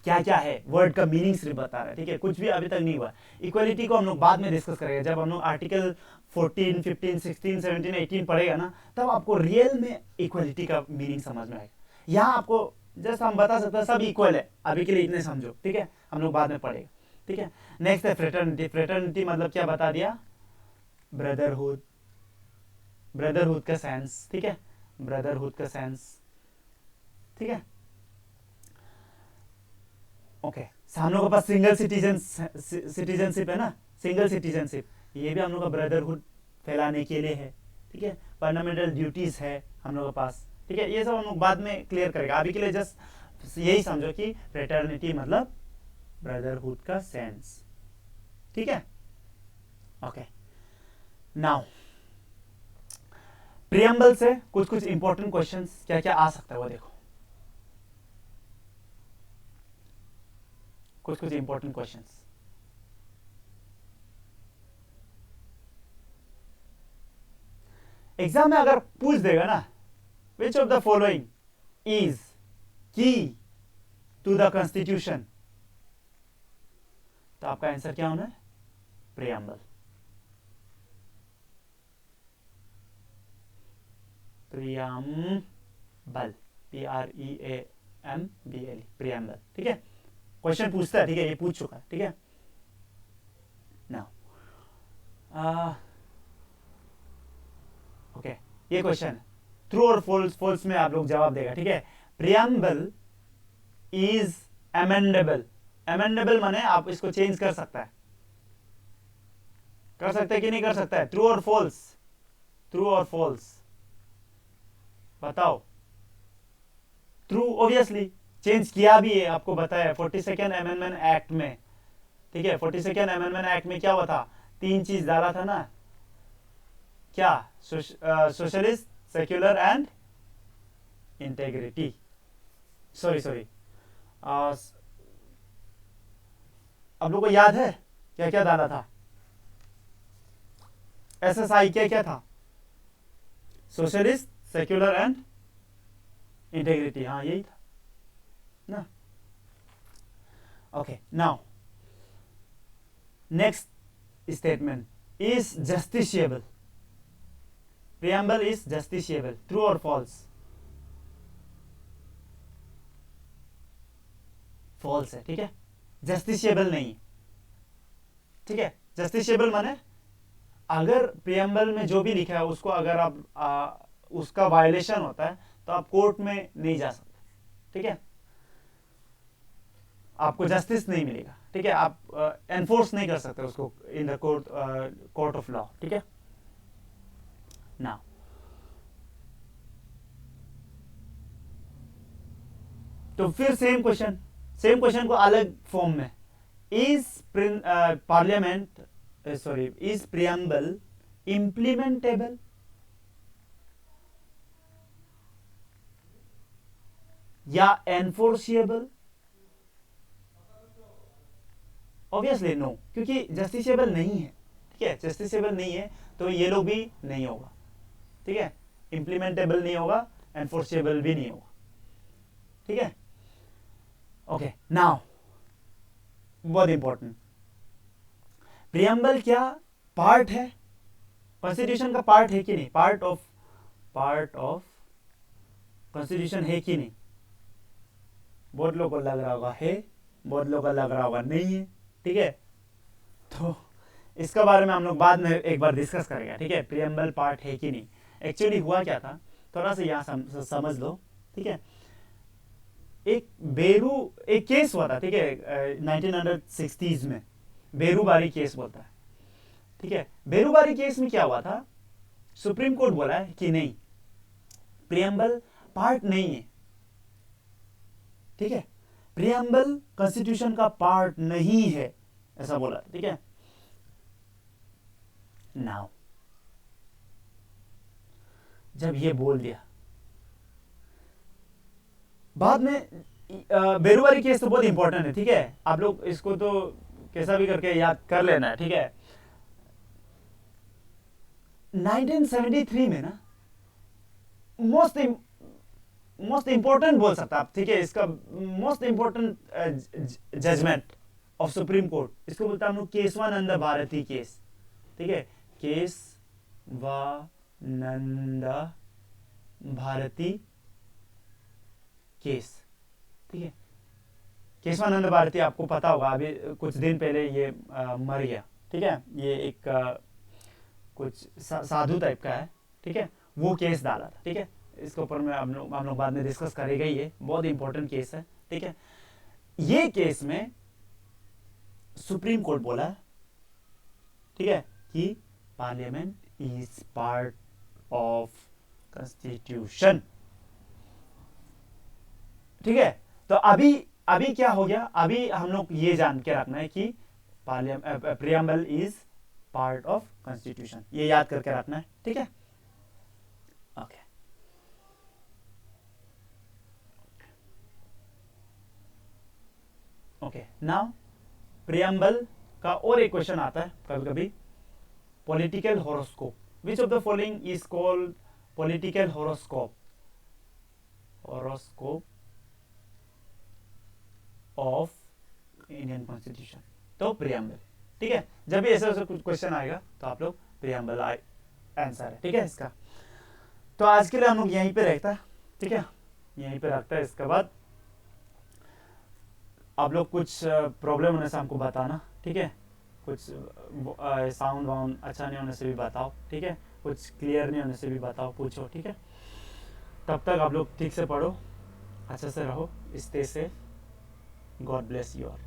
[SPEAKER 1] क्या क्या है, वर्ड का मीनिंग सिर्फ बता रहे हैं, ठीक है, कुछ भी अभी तक नहीं हुआ। इक्वलिटी को हम लोग बाद में डिस्कस करेंगे, जब हम लोग आर्टिकल 14, 15, 16, 17, 18 पढ़ेगा ना, तब आपको रियल में इक्वलिटी का मीनिंग समझ में आएगा। यहाँ आपको जस्ट हम बता सकते हैं सब इक्वल है, अभी के लिए इतने समझो, ठीक है, हम लोग बाद में पढ़ेगा, ठीक है। नेक्स्ट है फ्रेटर्निटी। फ्रेटर्निटी मतलब क्या बता दिया, ब्रदरहुड, ब्रदरहुड का सेंस, ठीक है, ब्रदरहुड का सेंस, ठीक है, ओके। हम लोग के पास सिंगल सिटीजनशिप है ना, सिंगल सिटीजनशिप, ये भी हम लोग का ब्रदरहुड फैलाने के लिए है, ठीक है। फंडामेंटल ड्यूटीज है हम लोग के पास, ठीक है, ये सब हम लोग बाद में क्लियर करेगा। अभी के लिए जस्ट यही समझो कि फ्रेटर्निटी मतलब ब्रदरहुड का सेंस, ठीक है, ओके। नाउ प्रियम्बल से कुछ कुछ इंपॉर्टेंट क्वेश्चंस क्या क्या आ सकता है वो देखो, कुछ कुछ इंपॉर्टेंट क्वेश्चंस। एग्जाम में अगर पूछ देगा ना, विच ऑफ द फॉलोइंग इज की टू द कॉन्स्टिट्यूशन, तो आपका आंसर क्या होना है, प्रियम्बल। प्रियम्बल, PREAMBL, प्रियम्बल, ठीक है। क्वेश्चन पूछता है, ठीक है, ये पूछ चुका है, ठीक है। नाउ ओके, ये क्वेश्चन ट्रू और फॉल्स, फॉल्स में आप लोग जवाब देगा, ठीक है। प्रियम्बल इज अमेंडेबल, अमेंडेबल माने आप इसको चेंज कर सकता है, कर सकते है कि नहीं कर सकता है, ट्रू और फॉल्स, ट्रू और फॉल्स बताओ। ट्रू, ऑब्वियसली चेंज किया भी है, आपको बताया 42nd अमेंडमेंट एक्ट में, ठीक है। 42nd अमेंडमेंट एक्ट में क्या हुआ था, 3 चीज डाला था ना, क्या, socialist, secular and integrity, sorry आप लोग को याद है क्या क्या डाला था, SSI क्या क्या था, सोशलिस्ट, सेक्युलर एंड इंटेग्रिटी, हाँ यही था ना, okay. Now next statement, is justiciable, preamble is justiciable, true और फॉल्स, फॉल्स है, ठीक है, जस्टिशिएबल नहीं है, ठीक है। जस्टिशिएबल माने अगर प्रियम्बल में जो भी लिखा है उसको अगर आप उसका वायलेशन होता है तो आप कोर्ट में नहीं जा सकते, ठीक है, आपको जस्टिस नहीं मिलेगा, ठीक है, आप एनफोर्स नहीं कर सकते उसको in the court of law, ठीक है। नाउ तो फिर सेम क्वेश्चन को अलग फॉर्म में, is parliament is preamble implementable, या एनफोर्सिएबल, ऑब्वियसली नो, क्योंकि जस्टिसेबल नहीं है, ठीक है, जस्टिसेबल नहीं है तो ये लोग भी नहीं होगा, ठीक है, इम्प्लीमेंटेबल नहीं होगा, एनफोर्सिएबल भी नहीं होगा, ठीक है, ओके। नाउ बहुत इंपॉर्टेंट, प्रियम्बल क्या पार्ट है, कॉन्स्टिट्यूशन का पार्ट है कि नहीं, पार्ट ऑफ कॉन्स्टिट्यूशन है कि नहीं, बहुत लोगों को लग रहा होगा है, बहुत लोगों को लग रहा होगा नहीं है, ठीक है। तो इसका बारे में हम लोग बाद में एक बार डिस्कस करेंगे, ठीक है, प्रियम्बल पार्ट है कि नहीं। एक्चुअली हुआ क्या था, थोड़ा सा यहाँ समझ लो, ठीक है। एक केस हुआ था, ठीक है, 1960s में बेरूबारी केस बोलता है, ठीक है। बेरूबारी केस में क्या हुआ था, सुप्रीम कोर्ट बोला है कि नहीं, प्रियम्बल पार्ट नहीं है, ठीक है, प्रियम्बल कॉन्स्टिट्यूशन का पार्ट नहीं है, ऐसा बोला, ठीक है। नाउ जब ये बोल दिया, बाद में बेरुवारी केस तो बहुत इंपॉर्टेंट है, ठीक है, आप लोग इसको तो कैसा भी करके याद कर लेना है, ठीक है। 1973 में ना मोस्ट इंपॉर्टेंट बोल सकता आप, ठीक है, इसका most important judgement of supreme court, इसको बोलता हम लोग केशवानंद भारती केस, ठीक है, केशवानंद भारती केस, ठीक है। केशवानंद भारती आपको पता होगा, अभी कुछ दिन पहले ये मर गया, ठीक है, ये एक कुछ साधु टाइप का है, ठीक है, वो केस डाला था, ठीक है, इसके ऊपर में हम लोग बाद में डिस्कस करेगा, ये बहुत इंपॉर्टेंट केस है, ठीक है। ये केस में सुप्रीम कोर्ट बोला, ठीक है, कि parliament is part of constitution, ठीक है। तो अभी क्या हो गया, अभी हम लोग ये जान के रखना है कि preamble is part of constitution, ये याद करके रखना है, ठीक है। ओके, ओके, नाउ प्रियम्बल का और एक क्वेश्चन आता है कभी कभी, political horoscope, which of the following is called political horoscope of Indian constitution, तो प्रियम्बल, ठीक है। जब भी ऐसा कुछ क्वेश्चन आएगा तो आप लोग प्रियम्बल आंसर है, ठीक है इसका। तो आज के लिए हम लोग यहीं पे रहता है, ठीक है, यहीं पे रखता है। इसके बाद आप लोग कुछ प्रॉब्लम होने से हमको बताना, ठीक है, कुछ साउंड वाउंड अच्छा नहीं होने से भी बताओ, ठीक है, कुछ क्लियर नहीं होने से भी बताओ, पूछो, ठीक है। तब तक आप लोग ठीक से पढ़ो, अच्छे से रहो, stay safe, God bless you all.